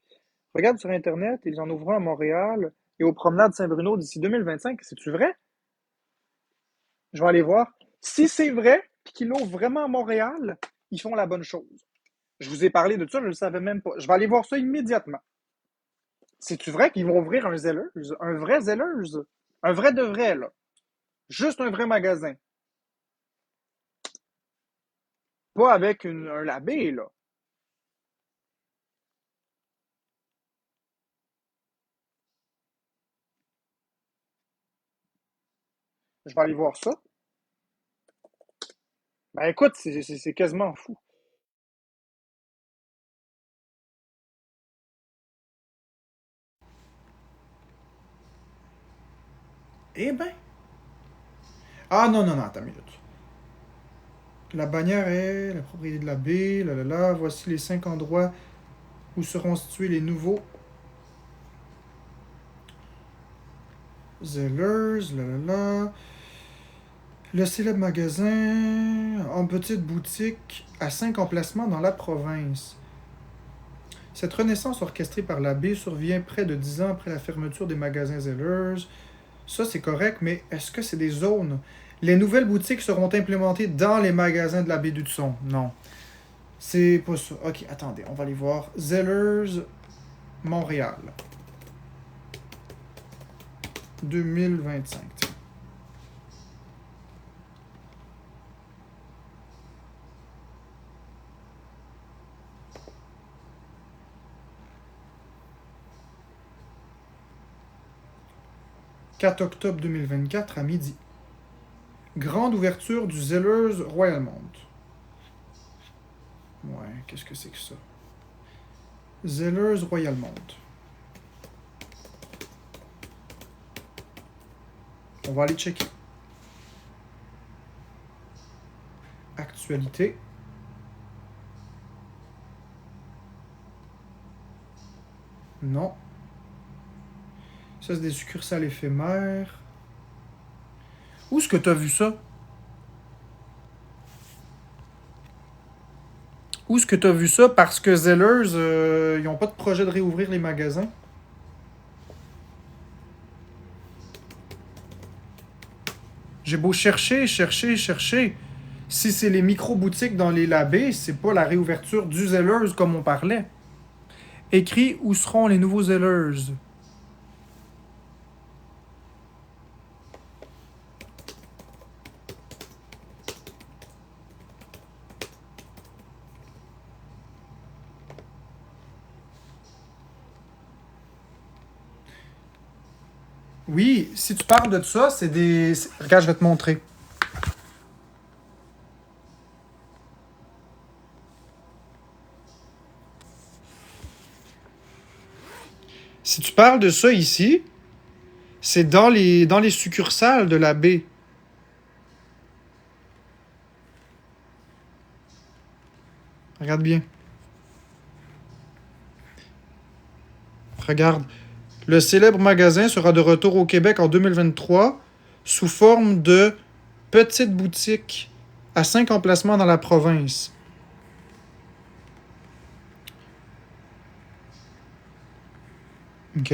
Regarde sur Internet, ils en ouvrent un à Montréal et aux promenades Saint-Bruno d'ici 2025. C'est-tu vrai? Je vais aller voir. Si c'est vrai, puis qu'ils l'ouvrent vraiment à Montréal, ils font la bonne chose. Je vous ai parlé de ça, je ne le savais même pas. Je vais aller voir ça immédiatement. C'est-tu vrai qu'ils vont ouvrir un Zellers? Un vrai Zellers? Un vrai de vrai, là. Juste un vrai magasin. Pas avec un labé, là. Je vais aller voir ça. Ben écoute, c'est quasiment fou. Eh ben. Ah non, non, non, attends une minute. La bannière est la propriété de l'abbé, là là là. Voici les 5 endroits où seront situés les nouveaux Zellers, là là là. Le célèbre magasin en petite boutique à 5 emplacements dans la province. Cette renaissance orchestrée par l'abbé survient près de 10 ans après la fermeture des magasins Zellers. Ça, c'est correct, mais est-ce que c'est des zones? Les nouvelles boutiques seront implémentées dans les magasins de l'abbé Dudson. Non. C'est pas ça. Ok, attendez, on va aller voir. Zellers, Montréal. 2025. Tiens. 4 octobre 2024 à midi. Grande ouverture du Zellers Royalmont. Ouais, qu'est-ce que c'est que ça? Zellers Royalmont. On va aller checker. Actualité. Non. Ça, c'est des succursales éphémères. Où est-ce que t'as vu ça? Où est-ce que t'as vu ça? Parce que Zellers, ils n'ont pas de projet de réouvrir les magasins. J'ai beau chercher, chercher, chercher. Si c'est les micro-boutiques dans les labés, c'est pas la réouverture du Zellers comme on parlait. Écrit où seront les nouveaux Zellers. Oui, si tu parles de ça, c'est des... Regarde, je vais te montrer. Si tu parles de ça ici, c'est dans les succursales de la baie. Regarde bien. Regarde. Le célèbre magasin sera de retour au Québec en 2023 sous forme de petite boutique à 5 emplacements dans la province. OK.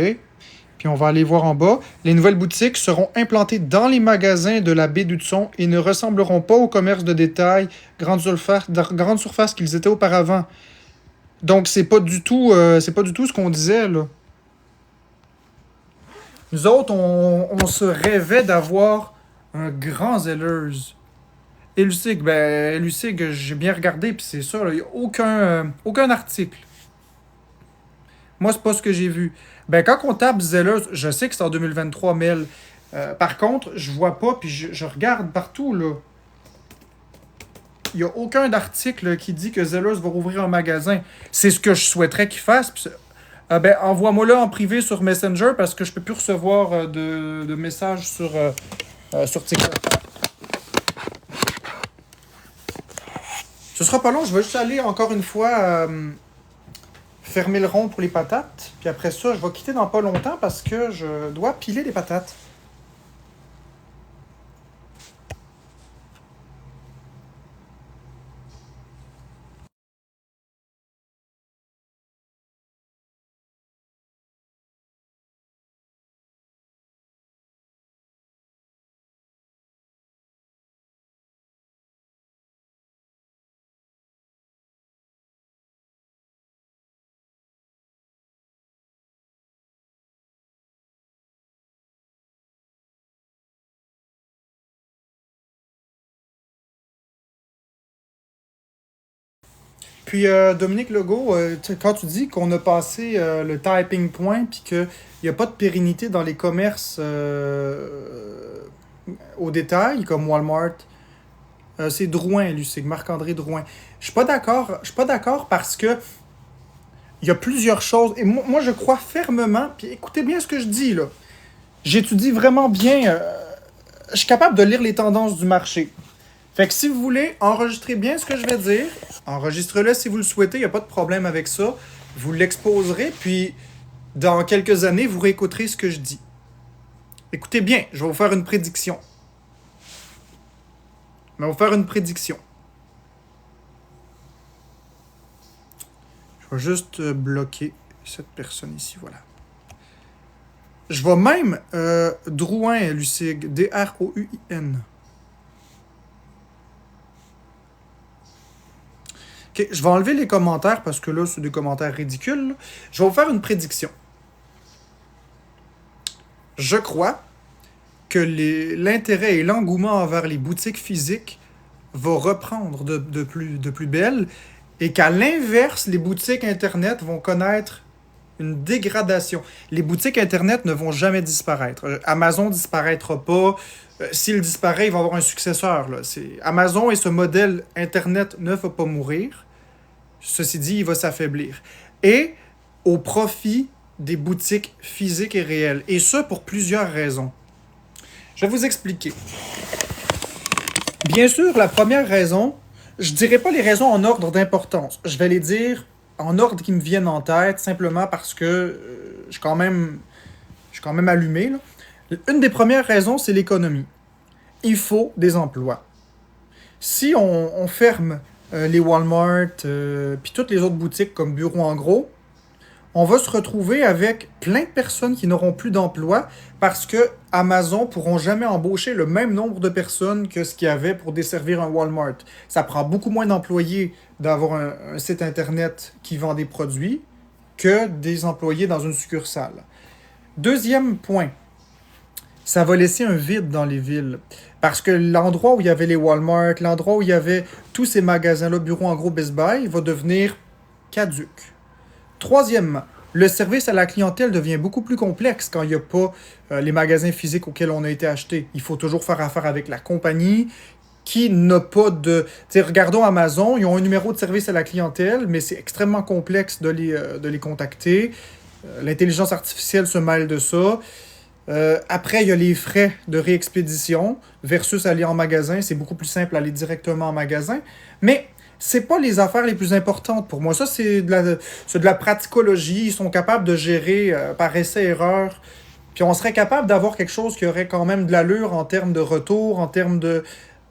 Puis on va aller voir en bas. Les nouvelles boutiques seront implantées dans les magasins de la baie d'Hudson et ne ressembleront pas aux commerces de détail grande surface qu'ils étaient auparavant. Donc c'est pas du tout ce qu'on disait là. Nous autres, on se rêvait d'avoir un grand Zellers. Et Lucig, j'ai bien regardé, puis c'est ça, il n'y a aucun article. Moi, c'est pas ce que j'ai vu. Ben, quand on tape Zellers, je sais que c'est en 2023, mais par contre, je vois pas, puis je regarde partout, là. Il n'y a aucun article qui dit que Zellers va rouvrir un magasin. C'est ce que je souhaiterais qu'il fasse. Ben, envoie-moi-le en privé sur Messenger parce que je peux plus recevoir de messages sur TikTok. Ce sera pas long, je vais juste aller encore une fois fermer le rond pour les patates. Puis après ça, je vais quitter dans pas longtemps parce que je dois piler les patates. Puis Dominique Legault, quand tu dis qu'on a passé le typing point puis qu'il n'y a pas de pérennité dans les commerces au détail, comme Walmart, c'est Drouin, lui, c'est Marc-André Drouin. Je suis pas d'accord parce que il y a plusieurs choses. Et moi, je crois fermement, puis écoutez bien ce que je dis, là. J'étudie vraiment bien, je suis capable de lire les tendances du marché. Fait que si vous voulez, enregistrez bien ce que je vais dire. Enregistrez-le si vous le souhaitez, il n'y a pas de problème avec ça. Vous l'exposerez, puis dans quelques années, vous réécouterez ce que je dis. Écoutez bien, je vais vous faire une prédiction. Je vais vous faire une prédiction. Je vais juste bloquer cette personne ici, voilà. Je vais même Drouin, Lucig, D-R-O-U-I-N. Ok, je vais enlever les commentaires parce que là, c'est des commentaires ridicules. Là. Je vais vous faire une prédiction. Je crois que l'intérêt et l'engouement envers les boutiques physiques va reprendre de plus belle et qu'à l'inverse, les boutiques Internet vont connaître une dégradation. Les boutiques Internet ne vont jamais disparaître. Amazon ne disparaîtra pas. S'il disparaît, il va avoir un successeur. Là. Amazon et ce modèle Internet ne va pas mourir. Ceci dit, il va s'affaiblir. Et au profit des boutiques physiques et réelles. Et ce, pour plusieurs raisons. Je vais vous expliquer. Bien sûr, la première raison, je ne dirais pas les raisons en ordre d'importance. Je vais les dire en ordre qui me viennent en tête, simplement parce que je suis quand même allumé. Là. Une des premières raisons, c'est l'économie. Il faut des emplois. Si on ferme les Walmart puis toutes les autres boutiques comme Bureau en gros, on va se retrouver avec plein de personnes qui n'auront plus d'emploi parce que Amazon pourront jamais embaucher le même nombre de personnes que ce qu'il y avait pour desservir un Walmart. Ça prend beaucoup moins d'employés d'avoir un site internet qui vend des produits que des employés dans une succursale. Deuxième point, ça va laisser un vide dans les villes. Parce que l'endroit où il y avait les Walmart, l'endroit où il y avait tous ces magasins-là, Bureau en gros, Best Buy, va devenir caduque. Troisièmement, le service à la clientèle devient beaucoup plus complexe quand il n'y a pas les magasins physiques auxquels on a été acheté. Il faut toujours faire affaire avec la compagnie qui n'a pas de... T'sais, regardons Amazon, ils ont un numéro de service à la clientèle, mais c'est extrêmement complexe de les contacter. L'intelligence artificielle se mêle de ça. Après, il y a les frais de réexpédition versus aller en magasin. C'est beaucoup plus simple aller directement en magasin. Mais c'est pas les affaires les plus importantes pour moi. Ça, c'est de la praticologie. Ils sont capables de gérer par essai-erreur. Puis on serait capable d'avoir quelque chose qui aurait quand même de l'allure en termes de retour, en termes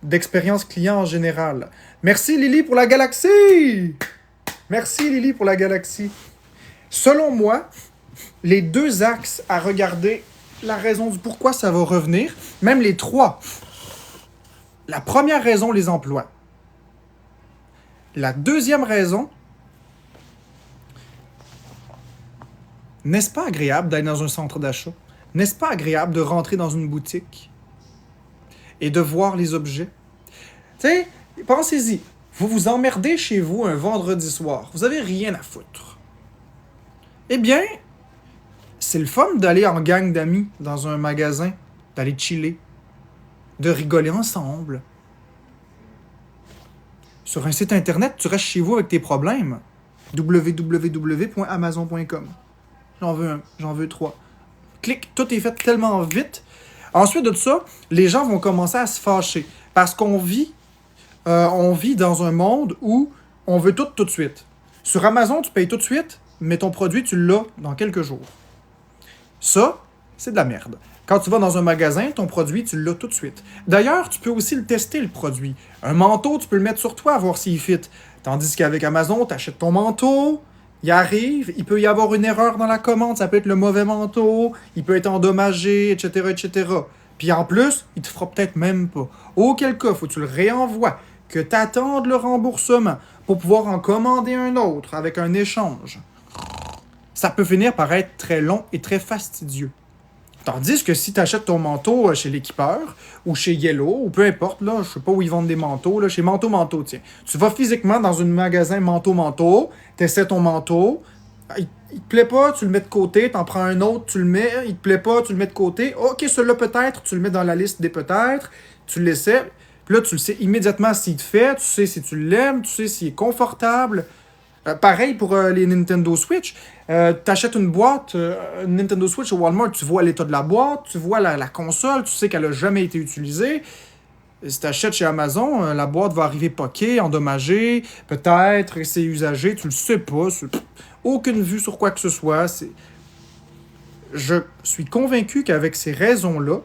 d'expérience client en général. Merci Lily pour la galaxie! Merci Lily pour la galaxie. Selon moi, les deux axes à regarder, la raison du pourquoi ça va revenir, même les trois. La première raison, les emplois. La deuxième raison, n'est-ce pas agréable d'aller dans un centre d'achat? N'est-ce pas agréable de rentrer dans une boutique et de voir les objets? Tu sais, pensez-y. Vous vous emmerdez chez vous un vendredi soir. Vous avez rien à foutre. Eh bien, c'est le fun d'aller en gang d'amis dans un magasin, d'aller chiller, de rigoler ensemble. Sur un site internet, tu restes chez vous avec tes problèmes. www.amazon.com. J'en veux un, j'en veux trois. Clic, tout est fait tellement vite. Ensuite de ça, les gens vont commencer à se fâcher. Parce qu'on vit dans un monde où on veut tout de suite. Sur Amazon, tu payes tout de suite, mais ton produit, tu l'as dans quelques jours. Ça, c'est de la merde. Quand tu vas dans un magasin, ton produit, tu l'as tout de suite. D'ailleurs, tu peux aussi le tester, le produit. Un manteau, tu peux le mettre sur toi, voir s'il fit. Tandis qu'avec Amazon, tu achètes ton manteau, il arrive, il peut y avoir une erreur dans la commande, ça peut être le mauvais manteau, il peut être endommagé, etc., etc. Puis en plus, il te fera peut-être même pas. Auquel cas, faut que tu le réenvoies, que tu attendes le remboursement pour pouvoir en commander un autre avec un échange. Ça peut finir par être très long et très fastidieux. Tandis que si tu achètes ton manteau chez l'équipeur, ou chez Yellow, ou peu importe, là, je sais pas où ils vendent des manteaux, là, chez Manteau, tiens. Tu vas physiquement dans un magasin Manteau, t'essaies ton manteau, il te plaît pas, tu le mets de côté, t'en prends un autre, tu le mets, il te plaît pas, tu le mets de côté, ok, celui-là peut-être, tu le mets dans la liste des peut-être, tu l'essaies, puis là, tu le sais immédiatement s'il te fait, tu sais si tu l'aimes, tu sais s'il est confortable. Pareil pour les Nintendo Switch. T'achètes une boîte, Nintendo Switch au Walmart, tu vois l'état de la boîte, tu vois la console, tu sais qu'elle a jamais été utilisée. Si t'achètes chez Amazon, la boîte va arriver poquée, endommagée, peut-être, c'est usagé, tu le sais pas. Aucune vue sur quoi que ce soit. Je suis convaincu qu'avec ces raisons-là,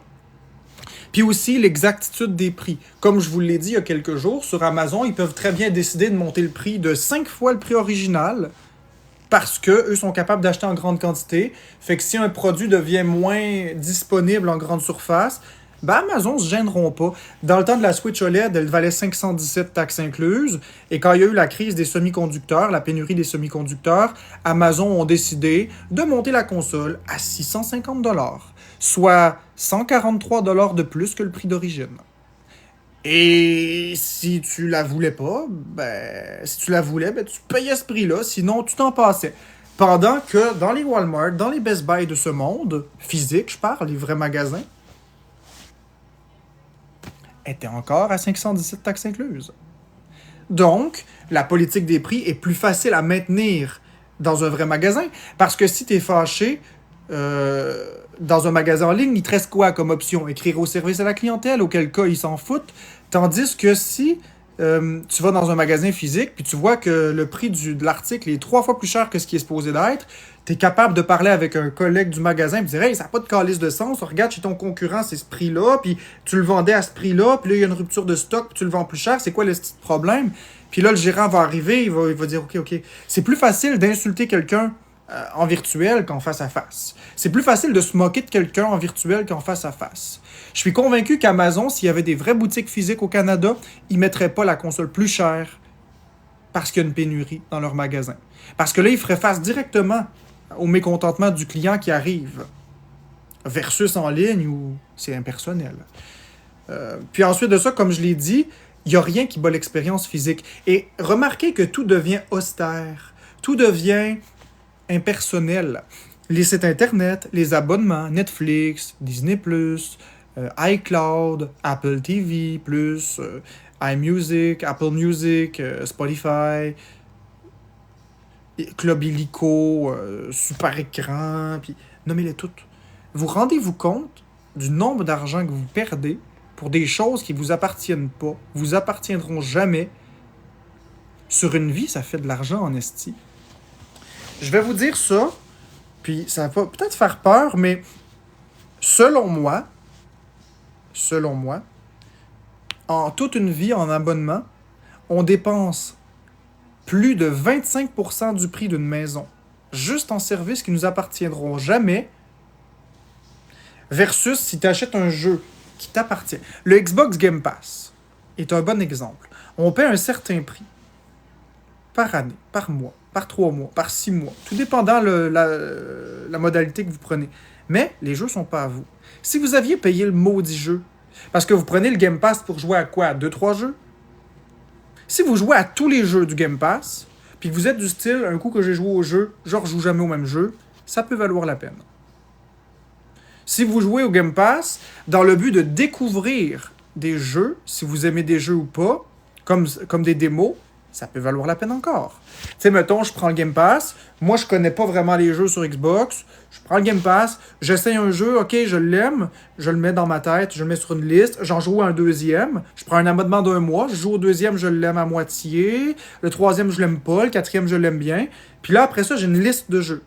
puis aussi l'exactitude des prix. Comme je vous l'ai dit il y a quelques jours, sur Amazon, ils peuvent très bien décider de monter le prix de 5 fois le prix original parce qu'eux sont capables d'acheter en grande quantité. Fait que si un produit devient moins disponible en grande surface, ben Amazon se gêneront pas. Dans le temps de la Switch OLED, elle valait 517 taxes incluses. Et quand il y a eu la crise des semi-conducteurs, la pénurie des semi-conducteurs, Amazon ont décidé de monter la console à 650$, soit 143$ de plus que le prix d'origine. Et si tu la voulais pas, ben, si tu la voulais, ben, tu payais ce prix-là, sinon tu t'en passais. Pendant que dans les Walmart, dans les Best Buy de ce monde, physique, je parle, les vrais magasins, étaient encore à 517 taxes incluses. Donc, la politique des prix est plus facile à maintenir dans un vrai magasin, parce que si tu es fâché dans un magasin en ligne, il te reste quoi comme option? Écrire au service à la clientèle, auquel cas ils s'en foutent. Tandis que si tu vas dans un magasin physique, puis tu vois que le prix de l'article est 3 fois plus cher que ce qui est supposé d'être, tu es capable de parler avec un collègue du magasin et dire « Hey, ça n'a pas de calice de sens, regarde chez ton concurrent, c'est ce prix-là, puis tu le vendais à ce prix-là, puis là, il y a une rupture de stock, puis tu le vends plus cher, c'est quoi le petit problème? » Puis là, le gérant va arriver, il va dire « OK. » C'est plus facile d'insulter quelqu'un en virtuel qu'en face à face. C'est plus facile de se moquer de quelqu'un en virtuel qu'en face à face. Je suis convaincu qu'Amazon, s'il y avait des vraies boutiques physiques au Canada, ils ne mettraient pas la console plus chère parce qu'il y a une pénurie dans leur magasin. Parce que là, ils feraient face directement au mécontentement du client qui arrive. Versus en ligne où c'est impersonnel. Puis ensuite de ça, comme je l'ai dit, il n'y a rien qui bat l'expérience physique. Et remarquez que tout devient austère. Tout devient impersonnel. Les sites internet, les abonnements, Netflix, Disney+, iCloud, Apple TV+, iMusic, Apple Music, Spotify, Club Illico, Super Écran, puis nommez-les toutes. Vous rendez-vous compte du nombre d'argent que vous perdez pour des choses qui ne vous appartiennent pas, vous appartiendront jamais. Sur une vie, ça fait de l'argent en esti. Je vais vous dire ça, puis ça va peut-être faire peur, mais selon moi, en toute une vie en abonnement, on dépense plus de 25% du prix d'une maison juste en services qui nous appartiendront jamais, versus si tu achètes un jeu qui t'appartient. Le Xbox Game Pass est un bon exemple. On paie un certain prix par année, par mois, par 3 mois, par 6 mois, tout dépendant la modalité que vous prenez. Mais les jeux sont pas à vous. Si vous aviez payé le maudit jeu, parce que vous prenez le Game Pass pour jouer à quoi? À 2-3 jeux? Si vous jouez à tous les jeux du Game Pass, puis que vous êtes du style, un coup que j'ai joué au jeu, je ne rejoue jamais au même jeu, ça peut valoir la peine. Si vous jouez au Game Pass, dans le but de découvrir des jeux, si vous aimez des jeux ou pas, comme des démos, ça peut valoir la peine encore. Tu sais, mettons, je prends le Game Pass, moi je connais pas vraiment les jeux sur Xbox, je prends le Game Pass, j'essaye un jeu, ok, je l'aime, je le mets dans ma tête, je le mets sur une liste, j'en joue à un deuxième, je prends un abonnement d'1 mois, je joue au deuxième, je l'aime à moitié, le troisième, je l'aime pas, le quatrième, je l'aime bien, puis là, après ça, j'ai une liste de jeux.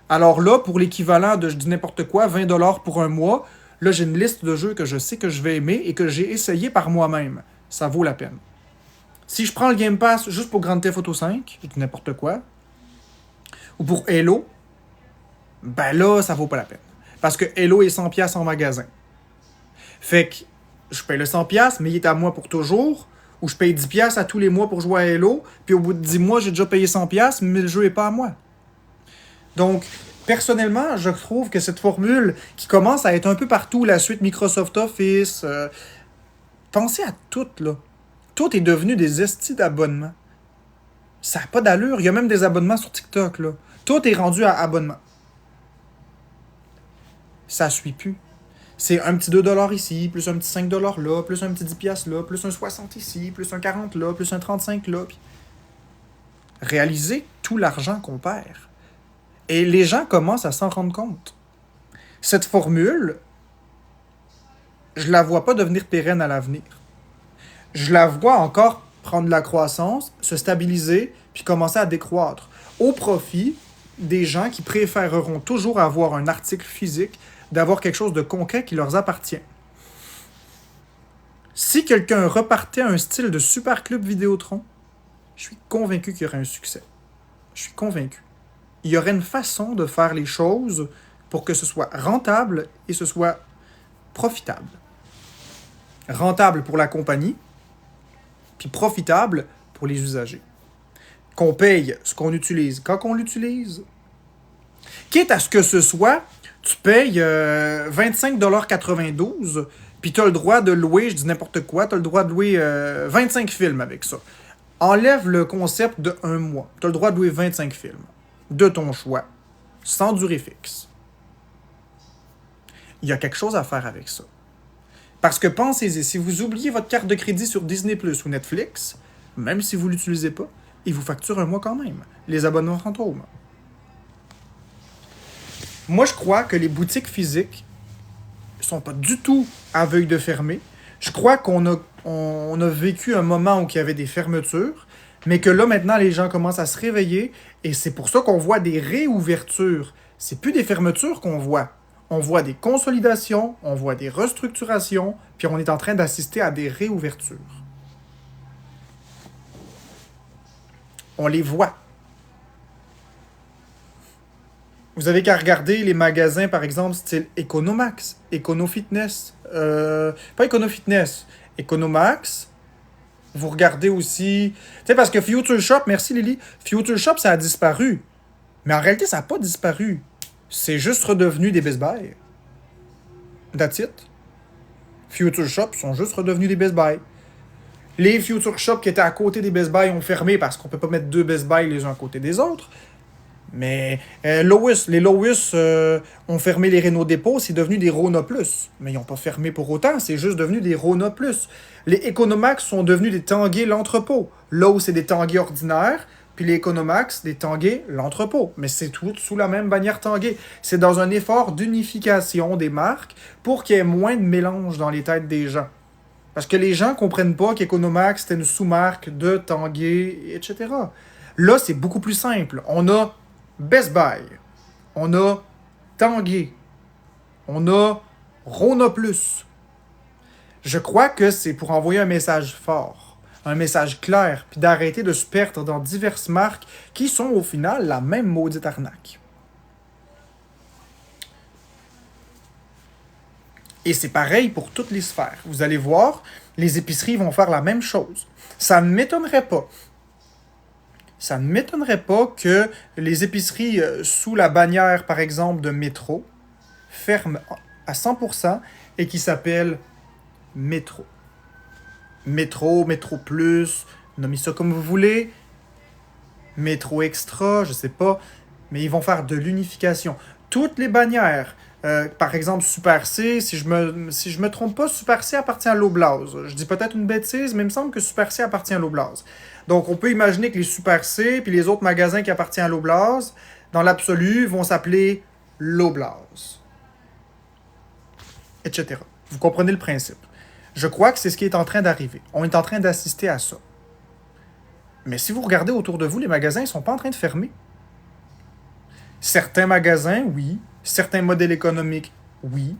Alors là, pour l'équivalent de, je dis n'importe quoi, 20$ pour un mois, là, j'ai une liste de jeux que je sais que je vais aimer et que j'ai essayé par moi-même. Ça vaut la peine. Si je prends le Game Pass juste pour Grand Theft Auto 5, je dis n'importe quoi, ou pour Halo, ben là, ça vaut pas la peine. Parce que Halo est 100$ en magasin. Fait que je paye le 100$, mais il est à moi pour toujours, ou je paye 10$ à tous les mois pour jouer à Halo, puis au bout de 10 mois, j'ai déjà payé 100$, mais le jeu est pas à moi. Donc, personnellement, je trouve que cette formule qui commence à être un peu partout, la suite Microsoft Office, pensez à tout, là. Tout est devenu des estis d'abonnements. Ça n'a pas d'allure. Il y a même des abonnements sur TikTok, là. Tout est rendu à abonnement. Ça ne suit plus. C'est un petit 2$ ici, plus un petit 5$ là, plus un petit 10$ là, plus un 60$ ici, plus un 40$ là, plus un 35$ là. Puis... réalisez tout l'argent qu'on perd. Et les gens commencent à s'en rendre compte. Cette formule, je la vois pas devenir pérenne à l'avenir. Je la vois encore prendre de la croissance, se stabiliser, puis commencer à décroître. Au profit des gens qui préféreront toujours avoir un article physique, d'avoir quelque chose de concret qui leur appartient. Si quelqu'un repartait à un style de Super Club Vidéotron, je suis convaincu qu'il y aurait un succès. Je suis convaincu. Il y aurait une façon de faire les choses pour que ce soit rentable et ce soit profitable. Rentable pour la compagnie, puis profitable pour les usagers. Qu'on paye ce qu'on utilise quand on l'utilise. Quitte à ce que ce soit, tu payes 25,92$, puis tu as le droit de louer, je dis n'importe quoi, tu as le droit de louer 25 films avec ça. Enlève le concept de 1 mois. Tu as le droit de louer 25 films. de ton choix, sans durée fixe. Il y a quelque chose à faire avec ça. Parce que pensez-y, si vous oubliez votre carte de crédit sur Disney Plus ou Netflix, même si vous ne l'utilisez pas, ils vous facturent un mois quand même, les abonnements fantômes. Moi, je crois que les boutiques physiques ne sont pas du tout aveugles de fermer. Je crois on a vécu un moment où il y avait des fermetures, mais que là, maintenant, les gens commencent à se réveiller, et c'est pour ça qu'on voit des réouvertures. C'est plus des fermetures qu'on voit. On voit des consolidations, on voit des restructurations, puis on est en train d'assister à des réouvertures. On les voit. Vous avez qu'à regarder les magasins, par exemple, style Economax, Econofitness, pas Econofitness, Economax. Vous regardez aussi... Tu sais, parce que Future Shop, merci Lily, Future Shop, ça a disparu. Mais en réalité, ça n'a pas disparu. C'est juste redevenu des Best Buy. That's it. Future Shop sont juste redevenus des Best Buy. Les Future Shop qui étaient à côté des Best Buy ont fermé parce qu'on peut pas mettre deux Best Buy les uns à côté des autres. Mais les Lowe's ont fermé les Renault Dépôt, c'est devenu des Rona Plus. Mais ils n'ont pas fermé pour autant, c'est juste devenu des Rona Plus. Les Economax sont devenus des Tanguay l'entrepôt. Lowe's, c'est des Tanguay ordinaires, puis les Economax, des Tanguay l'entrepôt. Mais c'est tout sous la même bannière Tanguay. C'est dans un effort d'unification des marques pour qu'il y ait moins de mélange dans les têtes des gens. Parce que les gens ne comprennent pas qu'Economax, c'était une sous-marque de Tanguay, etc. Là, c'est beaucoup plus simple. On a Best Buy, on a Tanguay, on a Rona Plus. Je crois que c'est pour envoyer un message fort, un message clair, puis d'arrêter de se perdre dans diverses marques qui sont au final la même maudite arnaque. Et c'est pareil pour toutes les sphères. Vous allez voir, les épiceries vont faire la même chose. Ça ne m'étonnerait pas. Ça ne m'étonnerait pas que les épiceries sous la bannière, par exemple, de Métro, ferment à 100% et qui s'appellent Métro. Métro, Métro Plus, nommez ça comme vous voulez. Métro Extra, je sais pas. Mais ils vont faire de l'unification. Toutes les bannières, par exemple Super C, si je me trompe pas, Super C appartient à l'Oblast. Je dis peut-être une bêtise, mais il me semble que Super C appartient à l'Oblast. Donc on peut imaginer que les Super C puis les autres magasins qui appartiennent à l'Oblast, dans l'absolu, vont s'appeler l'Oblast. Etc. Vous comprenez le principe. Je crois que c'est ce qui est en train d'arriver. On est en train d'assister à ça. Mais si vous regardez autour de vous, les magasins ne sont pas en train de fermer. Certains magasins, oui. Certains modèles économiques, oui.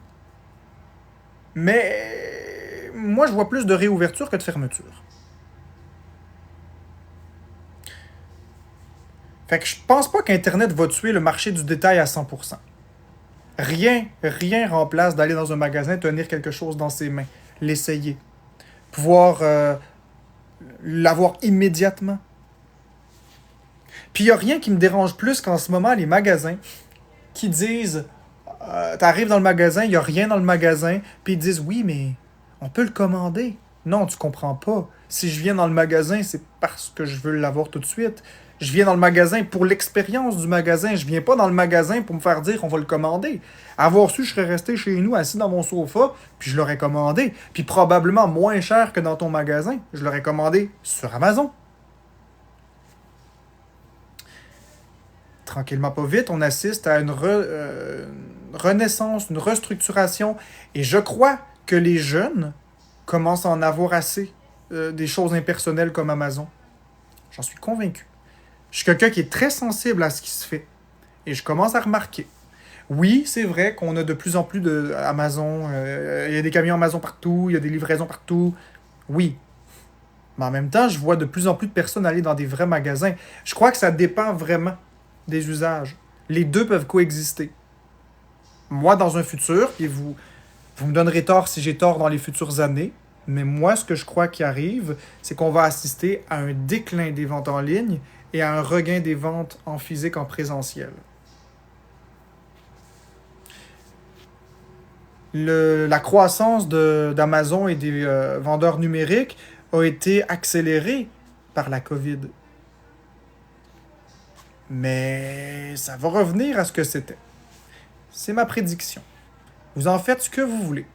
Mais moi, je vois plus de réouverture que de fermeture. Fait que je pense pas qu'Internet va tuer le marché du détail à 100%. Rien remplace d'aller dans un magasin, tenir quelque chose dans ses mains, l'essayer, pouvoir l'avoir immédiatement. Puis il n'y a rien qui me dérange plus qu'en ce moment, les magasins qui disent t'arrives dans le magasin, il n'y a rien dans le magasin, puis ils disent oui, mais on peut le commander. Non, tu comprends pas. Si je viens dans le magasin, c'est parce que je veux l'avoir tout de suite. Je viens dans le magasin pour l'expérience du magasin. Je viens pas dans le magasin pour me faire dire on va le commander. Avoir su, je serais resté chez nous assis dans mon sofa, puis je l'aurais commandé. Puis probablement moins cher que dans ton magasin. Je l'aurais commandé sur Amazon. Tranquillement pas vite, on assiste à une renaissance, une restructuration. Et je crois que les jeunes commencent à en avoir assez des choses impersonnelles comme Amazon. J'en suis convaincu. Je suis quelqu'un qui est très sensible à ce qui se fait. Et je commence à remarquer. Oui, c'est vrai qu'on a de plus en plus d'Amazon. Il y a des camions Amazon partout, il y a des livraisons partout. Oui. Mais en même temps, je vois de plus en plus de personnes aller dans des vrais magasins. Je crois que ça dépend vraiment des usages. Les deux peuvent coexister. Moi, dans un futur, et vous me donnerez tort si j'ai tort dans les futures années, mais moi, ce que je crois qui arrive, c'est qu'on va assister à un déclin des ventes en ligne et à un regain des ventes en physique, en présentiel. La croissance d'Amazon et des vendeurs numériques a été accélérée par la COVID. Mais ça va revenir à ce que c'était. C'est ma prédiction. Vous en faites ce que vous voulez.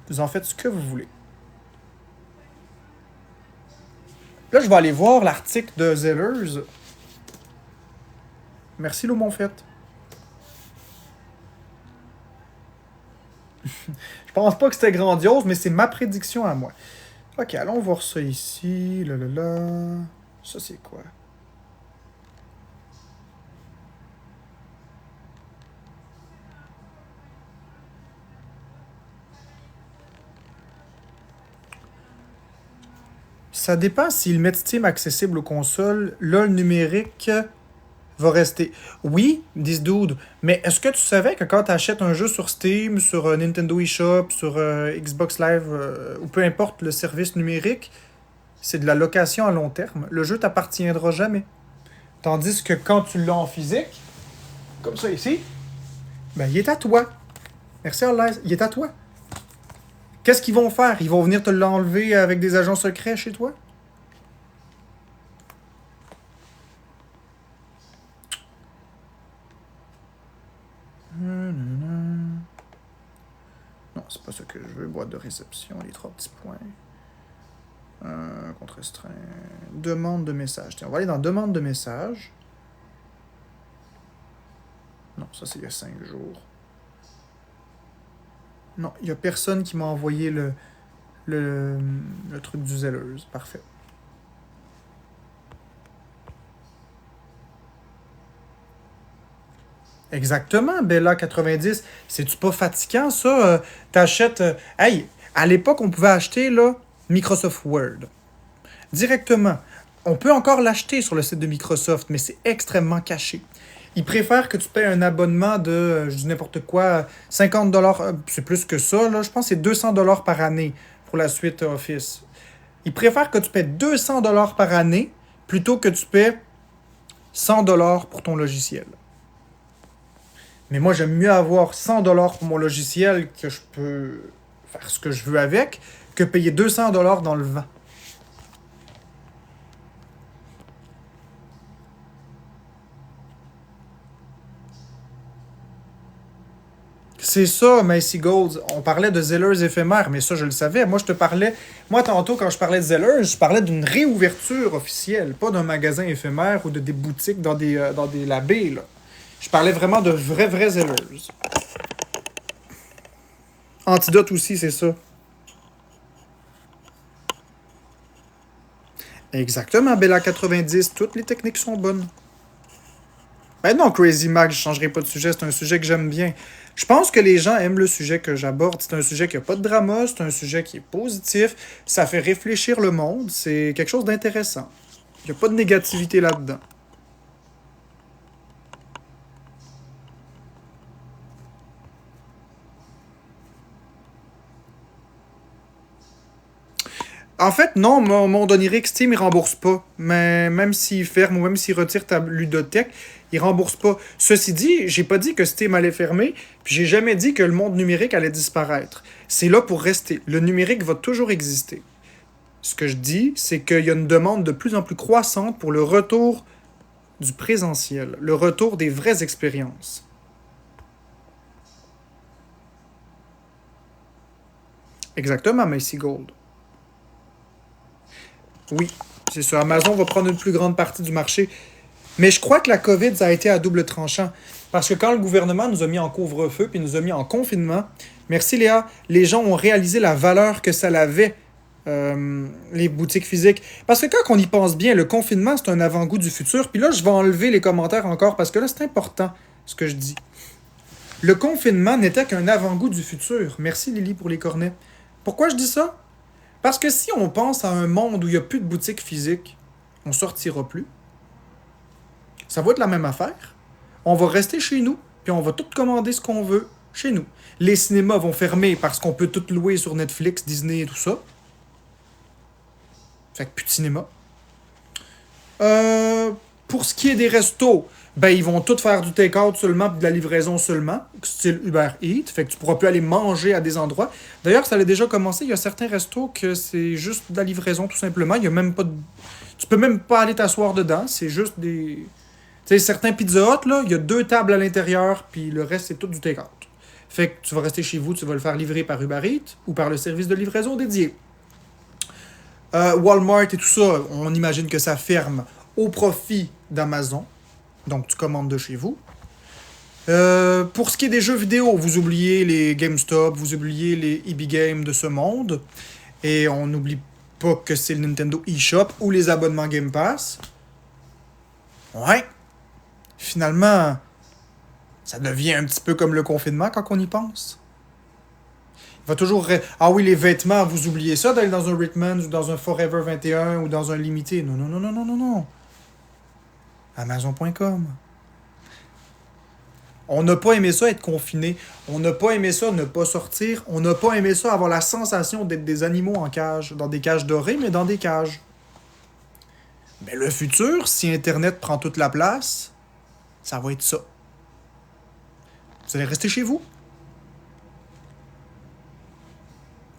Vous en faites ce que vous voulez. Là, je vais aller voir l'article de Zellers. Merci, Lou Monfette. Je pense pas que c'était grandiose, mais c'est ma prédiction à moi. Ok, allons voir ça ici. Là, là, là. Ça, c'est quoi? Ça dépend s'ils mettent Steam accessible aux consoles. Là, le numérique va rester. Oui, disent dude, mais est-ce que tu savais que quand tu achètes un jeu sur Steam, sur Nintendo eShop, sur Xbox Live, ou peu importe le service numérique, c'est de la location à long terme. Le jeu t'appartiendra jamais. Tandis que quand tu l'as en physique, comme ça ici, ben il est à toi. Merci Allah, il est à toi. Qu'est-ce qu'ils vont faire? Ils vont venir te l'enlever avec des agents secrets chez toi? Non, c'est pas ça que je veux. Boîte de réception, les 3 petits points. Contre-restreint. Demande de message. Tiens, on va aller dans demande de message. Non, ça c'est il y a 5 jours. Non, il n'y a personne qui m'a envoyé le truc du Zelleuse. Parfait. Exactement, Bella 90. C'est-tu pas fatigant, ça? T'achètes. Hey, à l'époque, on pouvait acheter là, Microsoft Word directement. On peut encore l'acheter sur le site de Microsoft, mais c'est extrêmement caché. Ils préfèrent que tu paies un abonnement de, je dis n'importe quoi, 50$. C'est plus que ça, là. Je pense que c'est 200$ par année pour la suite Office. Ils préfèrent que tu paies 200$ par année plutôt que tu paies 100$ pour ton logiciel. Mais moi, j'aime mieux avoir 100$ pour mon logiciel que je peux faire ce que je veux avec que payer 200$ dans le vent. C'est ça, Macy Gold. On parlait de Zellers éphémères, mais ça, je le savais. Moi, je te parlais. Moi, tantôt, quand je parlais de Zellers, je parlais d'une réouverture officielle, pas d'un magasin éphémère ou de des boutiques dans des labés, là. Je parlais vraiment de vrais Zellers. Antidote aussi, c'est ça. Exactement, Bella 90. Toutes les techniques sont bonnes. Ben non, Crazy Mac, je changerai pas de sujet. C'est un sujet que j'aime bien. Je pense que les gens aiment le sujet que j'aborde. C'est un sujet qui n'a pas de drama, c'est un sujet qui est positif. Ça fait réfléchir le monde. C'est quelque chose d'intéressant. Il n'y a pas de négativité là-dedans. En fait, non, mon onirique Steam, il rembourse pas. Mais même s'il ferme ou même s'il retire ta ludothèque, il rembourse pas. Ceci dit, j'ai pas dit que Steam allait fermer, puis j'ai jamais dit que le monde numérique allait disparaître. C'est là pour rester. Le numérique va toujours exister. Ce que je dis, c'est qu'il y a une demande de plus en plus croissante pour le retour du présentiel, le retour des vraies expériences. Exactement, Macy Gold. Oui, c'est ça. Amazon va prendre une plus grande partie du marché. Mais je crois que la COVID, ça a été à double tranchant. Parce que quand le gouvernement nous a mis en couvre-feu puis nous a mis en confinement, merci Léa, les gens ont réalisé la valeur que ça avait, les boutiques physiques. Parce que quand on y pense bien, le confinement, c'est un avant-goût du futur. Puis là, je vais enlever les commentaires encore parce que là, c'est important ce que je dis. Le confinement n'était qu'un avant-goût du futur. Merci Lily pour les cornets. Pourquoi je dis ça? Parce que si on pense à un monde où il n'y a plus de boutiques physiques, on ne sortira plus. Ça va être la même affaire. On va rester chez nous, puis on va tout commander ce qu'on veut chez nous. Les cinémas vont fermer parce qu'on peut tout louer sur Netflix, Disney et tout ça. Fait que plus de cinéma. Pour ce qui est des restos, ben ils vont tout faire du take-out seulement puis de la livraison seulement, style Uber Eats. Fait que tu pourras plus aller manger à des endroits. D'ailleurs, ça a déjà commencé. Il y a certains restos que c'est juste de la livraison tout simplement. Il y a même pas de... Tu peux même pas aller t'asseoir dedans. C'est juste des... Tu sais, certains Pizza Hut, là, il y a 2 tables à l'intérieur puis le reste, c'est tout du take-out. Fait que tu vas rester chez vous, tu vas le faire livrer par Uber Eats ou par le service de livraison dédié. Walmart et tout ça, on imagine que ça ferme au profit d'Amazon. Donc, tu commandes de chez vous. Pour ce qui est des jeux vidéo, vous oubliez les GameStop, vous oubliez les EB Games de ce monde. Et on n'oublie pas que c'est le Nintendo eShop ou les abonnements Game Pass. Ouais. Finalement, ça devient un petit peu comme le confinement quand on y pense. Il va toujours... Ah oui, les vêtements, vous oubliez ça d'aller dans un Rickman ou dans un Forever 21 ou dans un limité. Non, non, non, non, non, non, non. Amazon.com. On n'a pas aimé ça être confiné. On n'a pas aimé ça ne pas sortir. On n'a pas aimé ça avoir la sensation d'être des animaux en cage. Dans des cages dorées, mais dans des cages. Mais le futur, si Internet prend toute la place, ça va être ça. Vous allez rester chez vous.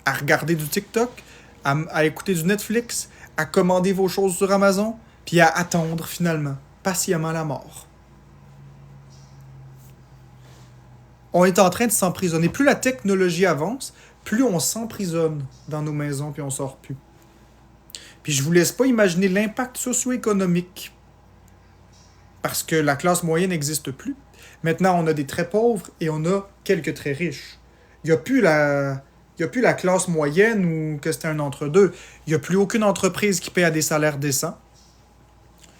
À regarder du TikTok, à écouter du Netflix, à commander vos choses sur Amazon, puis à attendre finalement, patiemment la mort. On est en train de s'emprisonner. Plus la technologie avance, plus on s'emprisonne dans nos maisons puis on sort plus. Puis je vous laisse pas imaginer l'impact socio-économique. Parce que la classe moyenne n'existe plus. Maintenant, on a des très pauvres et on a quelques très riches. Il n'y a plus la classe moyenne ou que c'était un entre-deux. Il n'y a plus aucune entreprise qui paie à des salaires décents.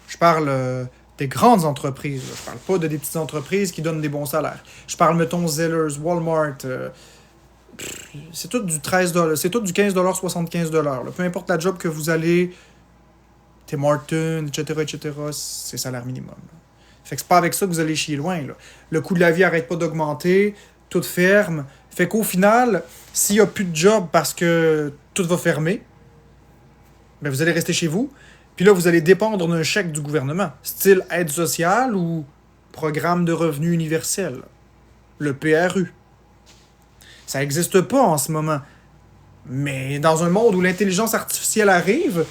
Je parle des grandes entreprises. Je parle pas de des petites entreprises qui donnent des bons salaires. Je parle, mettons, Zellers, Walmart. C'est tout du 13$. C'est tout du 15$, 75$. Là. Peu importe la job que vous allez, Tim Hortons, etc., c'est salaire minimum. Là. Fait que c'est pas avec ça que vous allez chier loin. Là. Le coût de la vie arrête pas d'augmenter. Tout ferme. Fait qu'au final, s'il n'y a plus de job parce que tout va fermer, ben vous allez rester chez vous. Puis là, vous allez dépendre d'un chèque du gouvernement, style aide sociale ou programme de revenu universel, le PRU. Ça n'existe pas en ce moment. Mais dans un monde où l'intelligence artificielle arrive,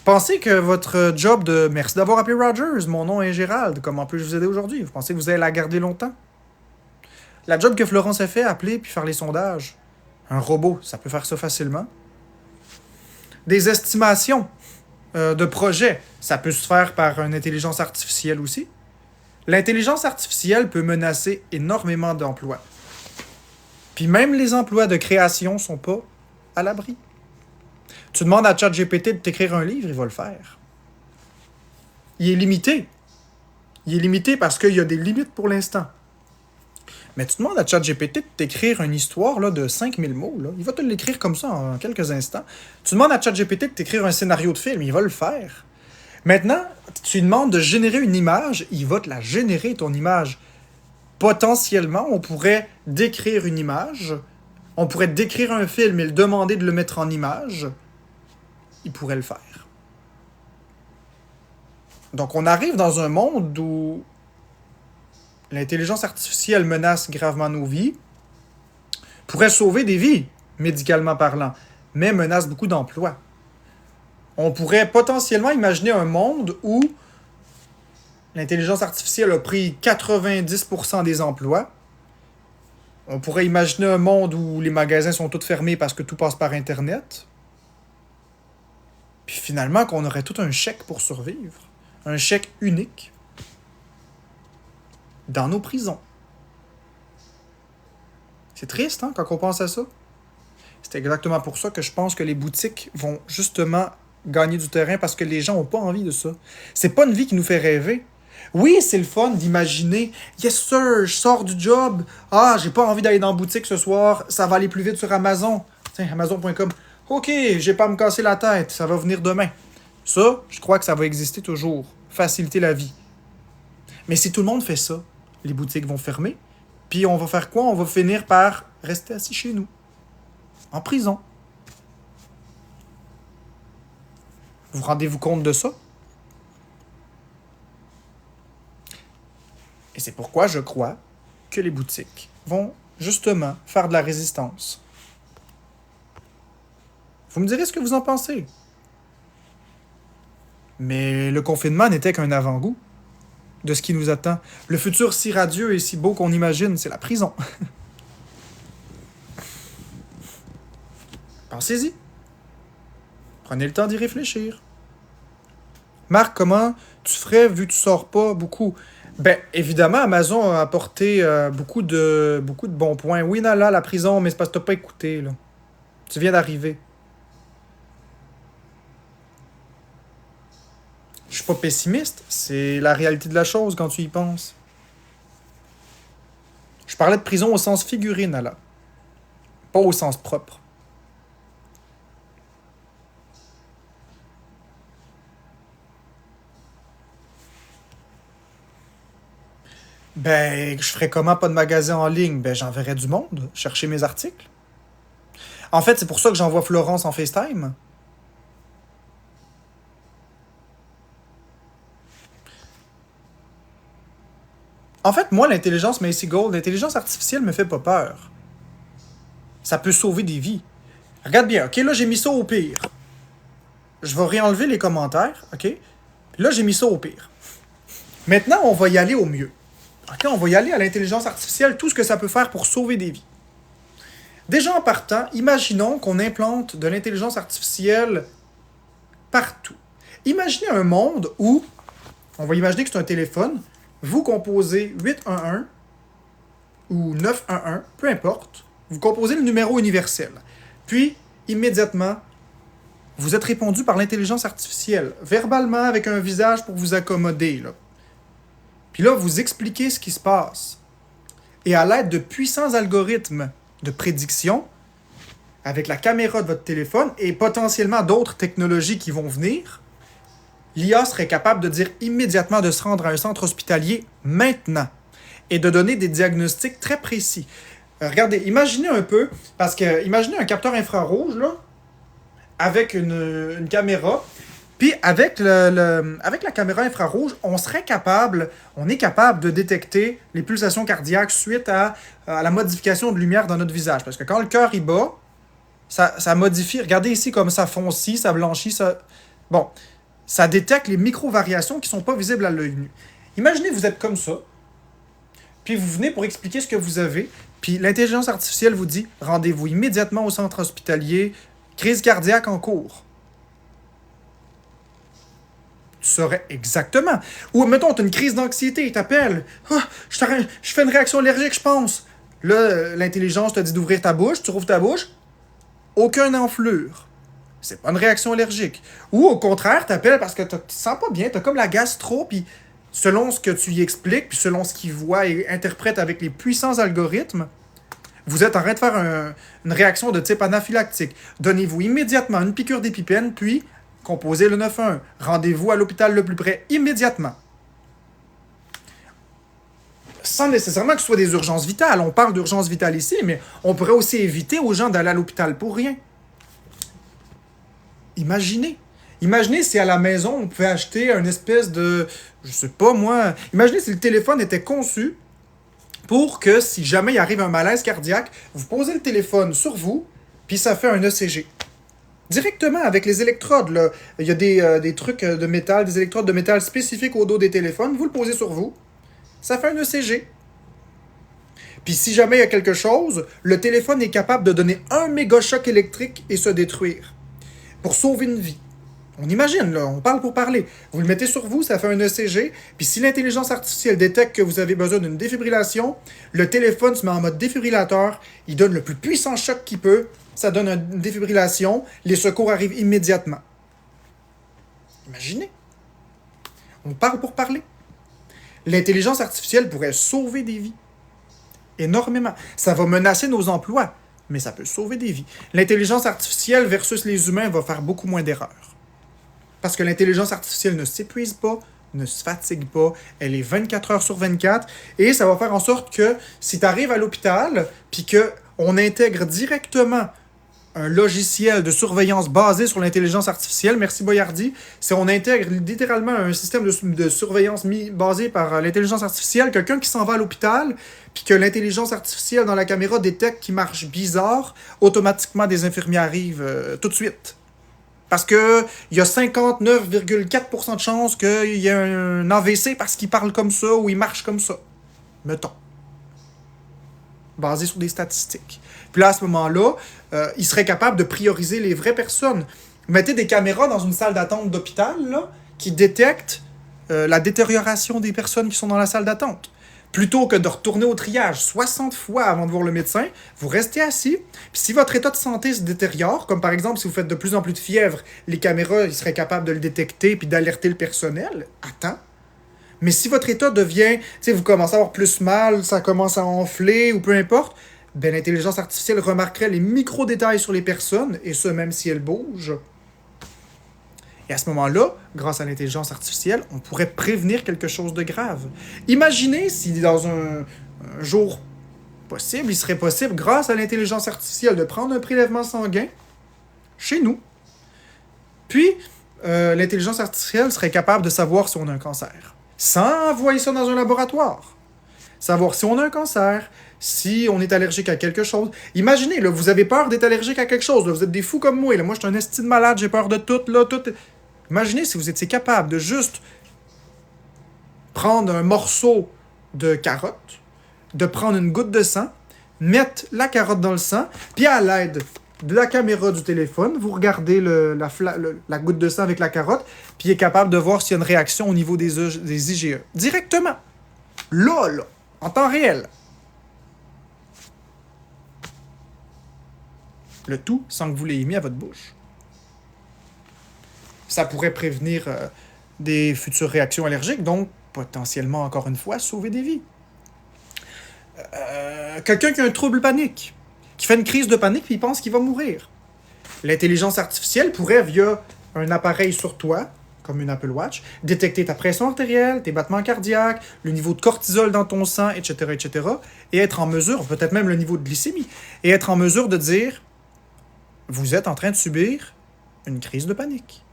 pensez que votre job de... Merci d'avoir appelé Rogers, mon nom est Gérald, comment puis-je vous aider aujourd'hui? Vous pensez que vous allez la garder longtemps? La job que Florence a fait, appeler puis faire les sondages. Un robot, ça peut faire ça facilement. Des estimations de projets, ça peut se faire par une intelligence artificielle aussi. L'intelligence artificielle peut menacer énormément d'emplois. Puis même les emplois de création sont pas à l'abri. Tu demandes à ChatGPT de t'écrire un livre, il va le faire. Il est limité. Il est limité parce qu'il y a des limites pour l'instant. Mais tu demandes à ChatGPT de t'écrire une histoire là, de 5000 mots. Là. Il va te l'écrire comme ça en quelques instants. Tu demandes à ChatGPT de t'écrire un scénario de film, il va le faire. Maintenant, tu lui demandes de générer une image, il va te la générer, ton image. Potentiellement, on pourrait décrire une image, on pourrait décrire un film et le demander de le mettre en image. Il pourrait le faire. Donc on arrive dans un monde où l'intelligence artificielle menace gravement nos vies, pourrait sauver des vies, médicalement parlant, mais menace beaucoup d'emplois. On pourrait potentiellement imaginer un monde où l'intelligence artificielle a pris 90% des emplois. On pourrait imaginer un monde où les magasins sont tous fermés parce que tout passe par Internet. Puis finalement, qu'on aurait tout un chèque pour survivre. Un chèque unique. Dans nos prisons. C'est triste, hein, quand on pense à ça. C'est exactement pour ça que je pense que les boutiques vont justement gagner du terrain parce que les gens n'ont pas envie de ça. C'est pas une vie qui nous fait rêver. Oui, c'est le fun d'imaginer « Yes sir, je sors du job. Ah, j'ai pas envie d'aller dans la boutique ce soir. Ça va aller plus vite sur Amazon. Tiens, Amazon.com. OK, j'ai pas à me casser la tête. Ça va venir demain. » Ça, je crois que ça va exister toujours. Faciliter la vie. Mais si tout le monde fait ça, les boutiques vont fermer. Puis on va faire quoi? On va finir par rester assis chez nous. En prison. Vous rendez-vous compte de ça? Et c'est pourquoi je crois que les boutiques vont justement faire de la résistance. Vous me direz ce que vous en pensez. Mais le confinement n'était qu'un avant-goût de ce qui nous attend. Le futur si radieux et si beau qu'on imagine, c'est la prison. Pensez-y. Prenez le temps d'y réfléchir. Marc, comment tu ferais vu que tu sors pas beaucoup? Ben, évidemment, Amazon a apporté beaucoup de bons points. Oui, Nala, la prison, mais c'est parce que t'as pas écouté, là. Tu viens d'arriver. Je suis pas pessimiste, c'est la réalité de la chose quand tu y penses. Je parlais de prison au sens figuré, Nala. Pas au sens propre. Ben, je ferais comment pas de magasin en ligne? Ben, j'enverrais du monde chercher mes articles. En fait, c'est pour ça que j'envoie Florence en FaceTime. En fait, moi, l'intelligence Macy Gold, l'intelligence artificielle me fait pas peur. Ça peut sauver des vies. Regarde bien, ok? Là, j'ai mis ça au pire. Je vais réenlever les commentaires, ok? Puis là, j'ai mis ça au pire. Maintenant, on va y aller au mieux. Ok? On va y aller à l'intelligence artificielle, tout ce que ça peut faire pour sauver des vies. Déjà en partant, imaginons qu'on implante de l'intelligence artificielle partout. Imaginez un monde où, on va imaginer que c'est un téléphone, vous composez 811 ou 911, peu importe, vous composez le numéro universel. Puis, immédiatement, vous êtes répondu par l'intelligence artificielle, verbalement avec un visage pour vous accommoder. Là. Puis là, vous expliquez ce qui se passe. Et à l'aide de puissants algorithmes de prédiction, avec la caméra de votre téléphone et potentiellement d'autres technologies qui vont venir, l'IA serait capable de dire immédiatement de se rendre à un centre hospitalier maintenant et de donner des diagnostics très précis. Regardez, imaginez un peu, parce que imaginez un capteur infrarouge là, avec une caméra, puis avec la caméra infrarouge, on est capable de détecter les pulsations cardiaques suite à la modification de lumière dans notre visage. Parce que quand le cœur y bat, ça modifie. Regardez ici comme ça foncit, ça blanchit, ça... Bon, ça détecte les micro-variations qui ne sont pas visibles à l'œil nu. Imaginez, vous êtes comme ça, puis vous venez pour expliquer ce que vous avez, puis l'intelligence artificielle vous dit, rendez-vous immédiatement au centre hospitalier, crise cardiaque en cours. Tu saurais exactement. Ou, mettons, tu as une crise d'anxiété, il t'appelle. Ah, je fais une réaction allergique, je pense. Là, l'intelligence te dit d'ouvrir ta bouche, tu rouvres ta bouche, aucune enflure. C'est pas une réaction allergique. Ou au contraire, t'appelles parce que tu te sens pas bien, t'as comme la gastro, puis selon ce que tu y expliques, puis selon ce qu'il voit et interprète avec les puissants algorithmes, vous êtes en train de faire une réaction de type anaphylactique. Donnez-vous immédiatement une piqûre d'épipène, puis composez le 911. Rendez-vous à l'hôpital le plus près immédiatement. Sans nécessairement que ce soit des urgences vitales. On parle d'urgences vitales ici, mais on pourrait aussi éviter aux gens d'aller à l'hôpital pour rien. Imaginez. Imaginez si à la maison, on pouvait acheter une espèce de... Je sais pas moi... Imaginez si le téléphone était conçu pour que si jamais il arrive un malaise cardiaque, vous posez le téléphone sur vous, puis ça fait un ECG. Directement avec les électrodes. Là. Il y a des trucs de métal, des électrodes de métal spécifiques au dos des téléphones. Vous le posez sur vous, ça fait un ECG. Puis si jamais il y a quelque chose, le téléphone est capable de donner un méga choc électrique et se détruire. Pour sauver une vie. On imagine, là, on parle pour parler. Vous le mettez sur vous, ça fait un ECG, puis si l'intelligence artificielle détecte que vous avez besoin d'une défibrillation, le téléphone se met en mode défibrillateur, il donne le plus puissant choc qu'il peut, ça donne une défibrillation, les secours arrivent immédiatement. Imaginez. On parle pour parler. L'intelligence artificielle pourrait sauver des vies. Énormément. Ça va menacer nos emplois, mais ça peut sauver des vies. L'intelligence artificielle versus les humains va faire beaucoup moins d'erreurs. Parce que l'intelligence artificielle ne s'épuise pas, ne se fatigue pas, elle est 24 heures sur 24, et ça va faire en sorte que si tu arrives à l'hôpital, puis qu'on intègre directement un logiciel de surveillance basé sur l'intelligence artificielle. Merci Boyardi. C'est on intègre littéralement un système de surveillance basé par l'intelligence artificielle. Quelqu'un qui s'en va à l'hôpital, puis que l'intelligence artificielle dans la caméra détecte qu'il marche bizarre, automatiquement des infirmiers arrivent tout de suite. Parce que il y a 59,4% de chances qu'il y ait un AVC parce qu'il parle comme ça ou il marche comme ça. Mettons. Basé sur des statistiques. Puis là, à ce moment-là, il serait capable de prioriser les vraies personnes. Mettez des caméras dans une salle d'attente d'hôpital là, qui détectent la détérioration des personnes qui sont dans la salle d'attente. Plutôt que de retourner au triage 60 fois avant de voir le médecin, vous restez assis. Puis si votre état de santé se détériore, comme par exemple si vous faites de plus en plus de fièvre, les caméras ils seraient capables de le détecter puis d'alerter le personnel. Attends. Mais si votre état devient, tu sais, vous commencez à avoir plus mal, ça commence à enfler ou peu importe, ben l'intelligence artificielle remarquerait les micro-détails sur les personnes, et ce, même si elles bougent. Et à ce moment-là, grâce à l'intelligence artificielle, on pourrait prévenir quelque chose de grave. Imaginez si dans un jour possible, il serait possible, grâce à l'intelligence artificielle, de prendre un prélèvement sanguin chez nous. Puis, l'intelligence artificielle serait capable de savoir si on a un cancer. Sans envoyer ça dans un laboratoire. Savoir si on a un cancer, si on est allergique à quelque chose. Imaginez, là, vous avez peur d'être allergique à quelque chose. Là, vous êtes des fous comme moi. Là. Moi, je suis un esti de malade, j'ai peur de tout. Là, tout. Imaginez si vous étiez capable de juste prendre un morceau de carotte, de prendre une goutte de sang, mettre la carotte dans le sang, puis à l'aide de la caméra du téléphone, vous regardez la goutte de sang avec la carotte, puis il est capable de voir s'il y a une réaction au niveau des IgE. Directement. Là, en temps réel. Le tout sans que vous l'ayez mis à votre bouche. Ça pourrait prévenir des futures réactions allergiques, donc potentiellement, encore une fois, sauver des vies. Quelqu'un qui a un trouble panique, qui fait une crise de panique puis il pense qu'il va mourir. L'intelligence artificielle pourrait, via un appareil sur toi, comme une Apple Watch, détecter ta pression artérielle, tes battements cardiaques, le niveau de cortisol dans ton sang, etc., etc., et être en mesure, peut-être même le niveau de glycémie, et être en mesure de dire « Vous êtes en train de subir une crise de panique. »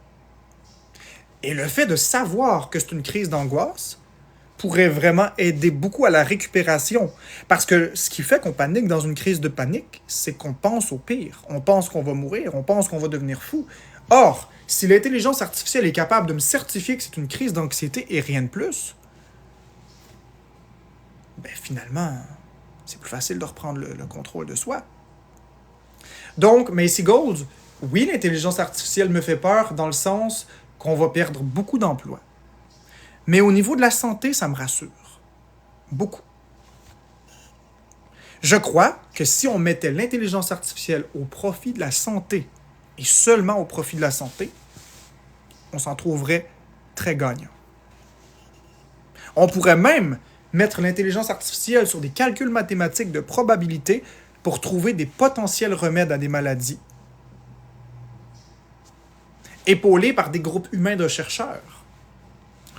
Et le fait de savoir que c'est une crise d'angoisse pourrait vraiment aider beaucoup à la récupération. Parce que ce qui fait qu'on panique dans une crise de panique, c'est qu'on pense au pire. On pense qu'on va mourir, on pense qu'on va devenir fou. Or, si l'intelligence artificielle est capable de me certifier que c'est une crise d'anxiété et rien de plus, ben finalement, c'est plus facile de reprendre le contrôle de soi. Donc, Macy Gold, oui, l'intelligence artificielle me fait peur dans le sens qu'on va perdre beaucoup d'emplois. Mais au niveau de la santé, ça me rassure. Beaucoup. Je crois que si on mettait l'intelligence artificielle au profit de la santé, et seulement au profit de la santé, on s'en trouverait très gagnant. On pourrait même mettre l'intelligence artificielle sur des calculs mathématiques de probabilité pour trouver des potentiels remèdes à des maladies, épaulés par des groupes humains de chercheurs.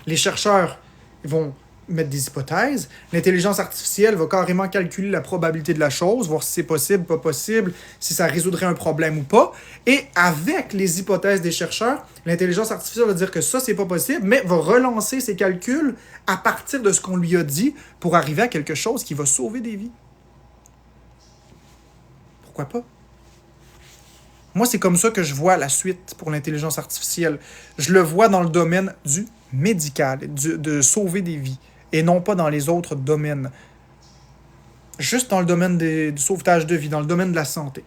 Les chercheurs vont mettre des hypothèses. L'intelligence artificielle va carrément calculer la probabilité de la chose, voir si c'est possible, pas possible, si ça résoudrait un problème ou pas. Et avec les hypothèses des chercheurs, l'intelligence artificielle va dire que ça, c'est pas possible, mais va relancer ses calculs à partir de ce qu'on lui a dit pour arriver à quelque chose qui va sauver des vies. Pourquoi pas? Moi, c'est comme ça que je vois la suite pour l'intelligence artificielle. Je le vois dans le domaine du médical, de sauver des vies, et non pas dans les autres domaines. Juste dans le domaine du sauvetage de vie, dans le domaine de la santé.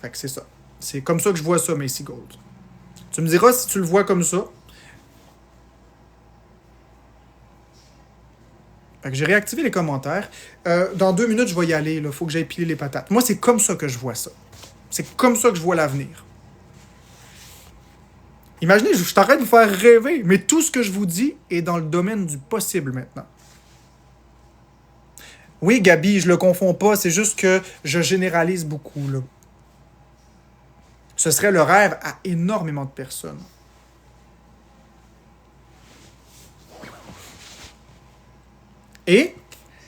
Fait que c'est ça. C'est comme ça que je vois ça, Macy Gold. Tu me diras si tu le vois comme ça. Fait que j'ai réactivé les commentaires. Dans 2 minutes, je vais y aller. Il faut que j'aille piler les patates. Moi, c'est comme ça que je vois ça. C'est comme ça que je vois l'avenir. Imaginez, je t'arrête de vous faire rêver, mais tout ce que je vous dis est dans le domaine du possible maintenant. Oui, Gabi, je le confonds pas, c'est juste que je généralise beaucoup, là. Ce serait le rêve à énormément de personnes. Et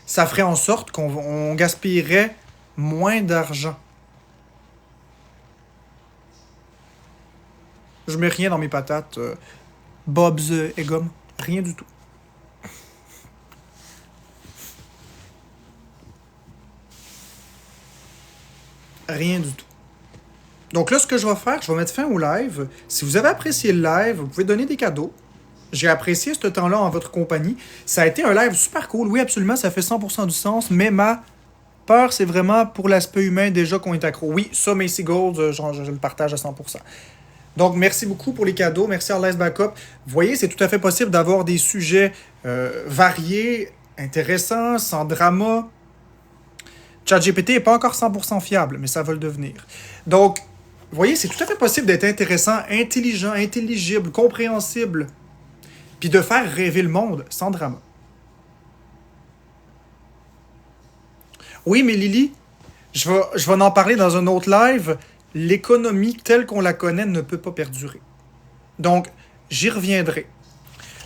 ça ferait en sorte qu'on gaspillerait moins d'argent. Je mets rien dans mes patates. Bob's et gomme. Rien du tout. Rien du tout. Donc là, ce que je vais faire, je vais mettre fin au live. Si vous avez apprécié le live, vous pouvez donner des cadeaux. J'ai apprécié ce temps-là en votre compagnie. Ça a été un live super cool. Oui, absolument, ça fait 100% du sens. Mais ma peur, c'est vraiment pour l'aspect humain déjà qu'on est accro. Oui, ça, Macy Gold, je le partage à 100%. Donc, merci beaucoup pour les cadeaux. Merci à Arles Backup. Vous voyez, c'est tout à fait possible d'avoir des sujets variés, intéressants, sans drama. ChatGPT n'est pas encore 100% fiable, mais ça va le devenir. Donc, vous voyez, c'est tout à fait possible d'être intéressant, intelligent, intelligible, compréhensible, puis de faire rêver le monde sans drama. Oui, mais Lily, je vais en parler dans un autre live. L'économie telle qu'on la connaît ne peut pas perdurer. Donc, j'y reviendrai.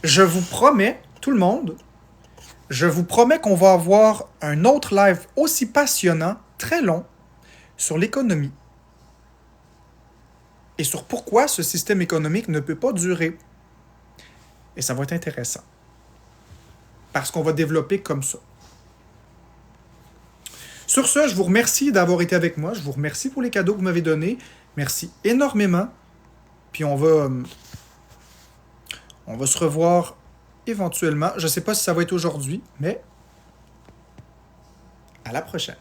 Je vous promets, tout le monde, je vous promets qu'on va avoir un autre live aussi passionnant, très long, sur l'économie. Et sur pourquoi ce système économique ne peut pas durer. Et ça va être intéressant. Parce qu'on va développer comme ça. Sur ce, je vous remercie d'avoir été avec moi. Je vous remercie pour les cadeaux que vous m'avez donnés. Merci énormément. Puis on va se revoir éventuellement. Je ne sais pas si ça va être aujourd'hui, mais à la prochaine.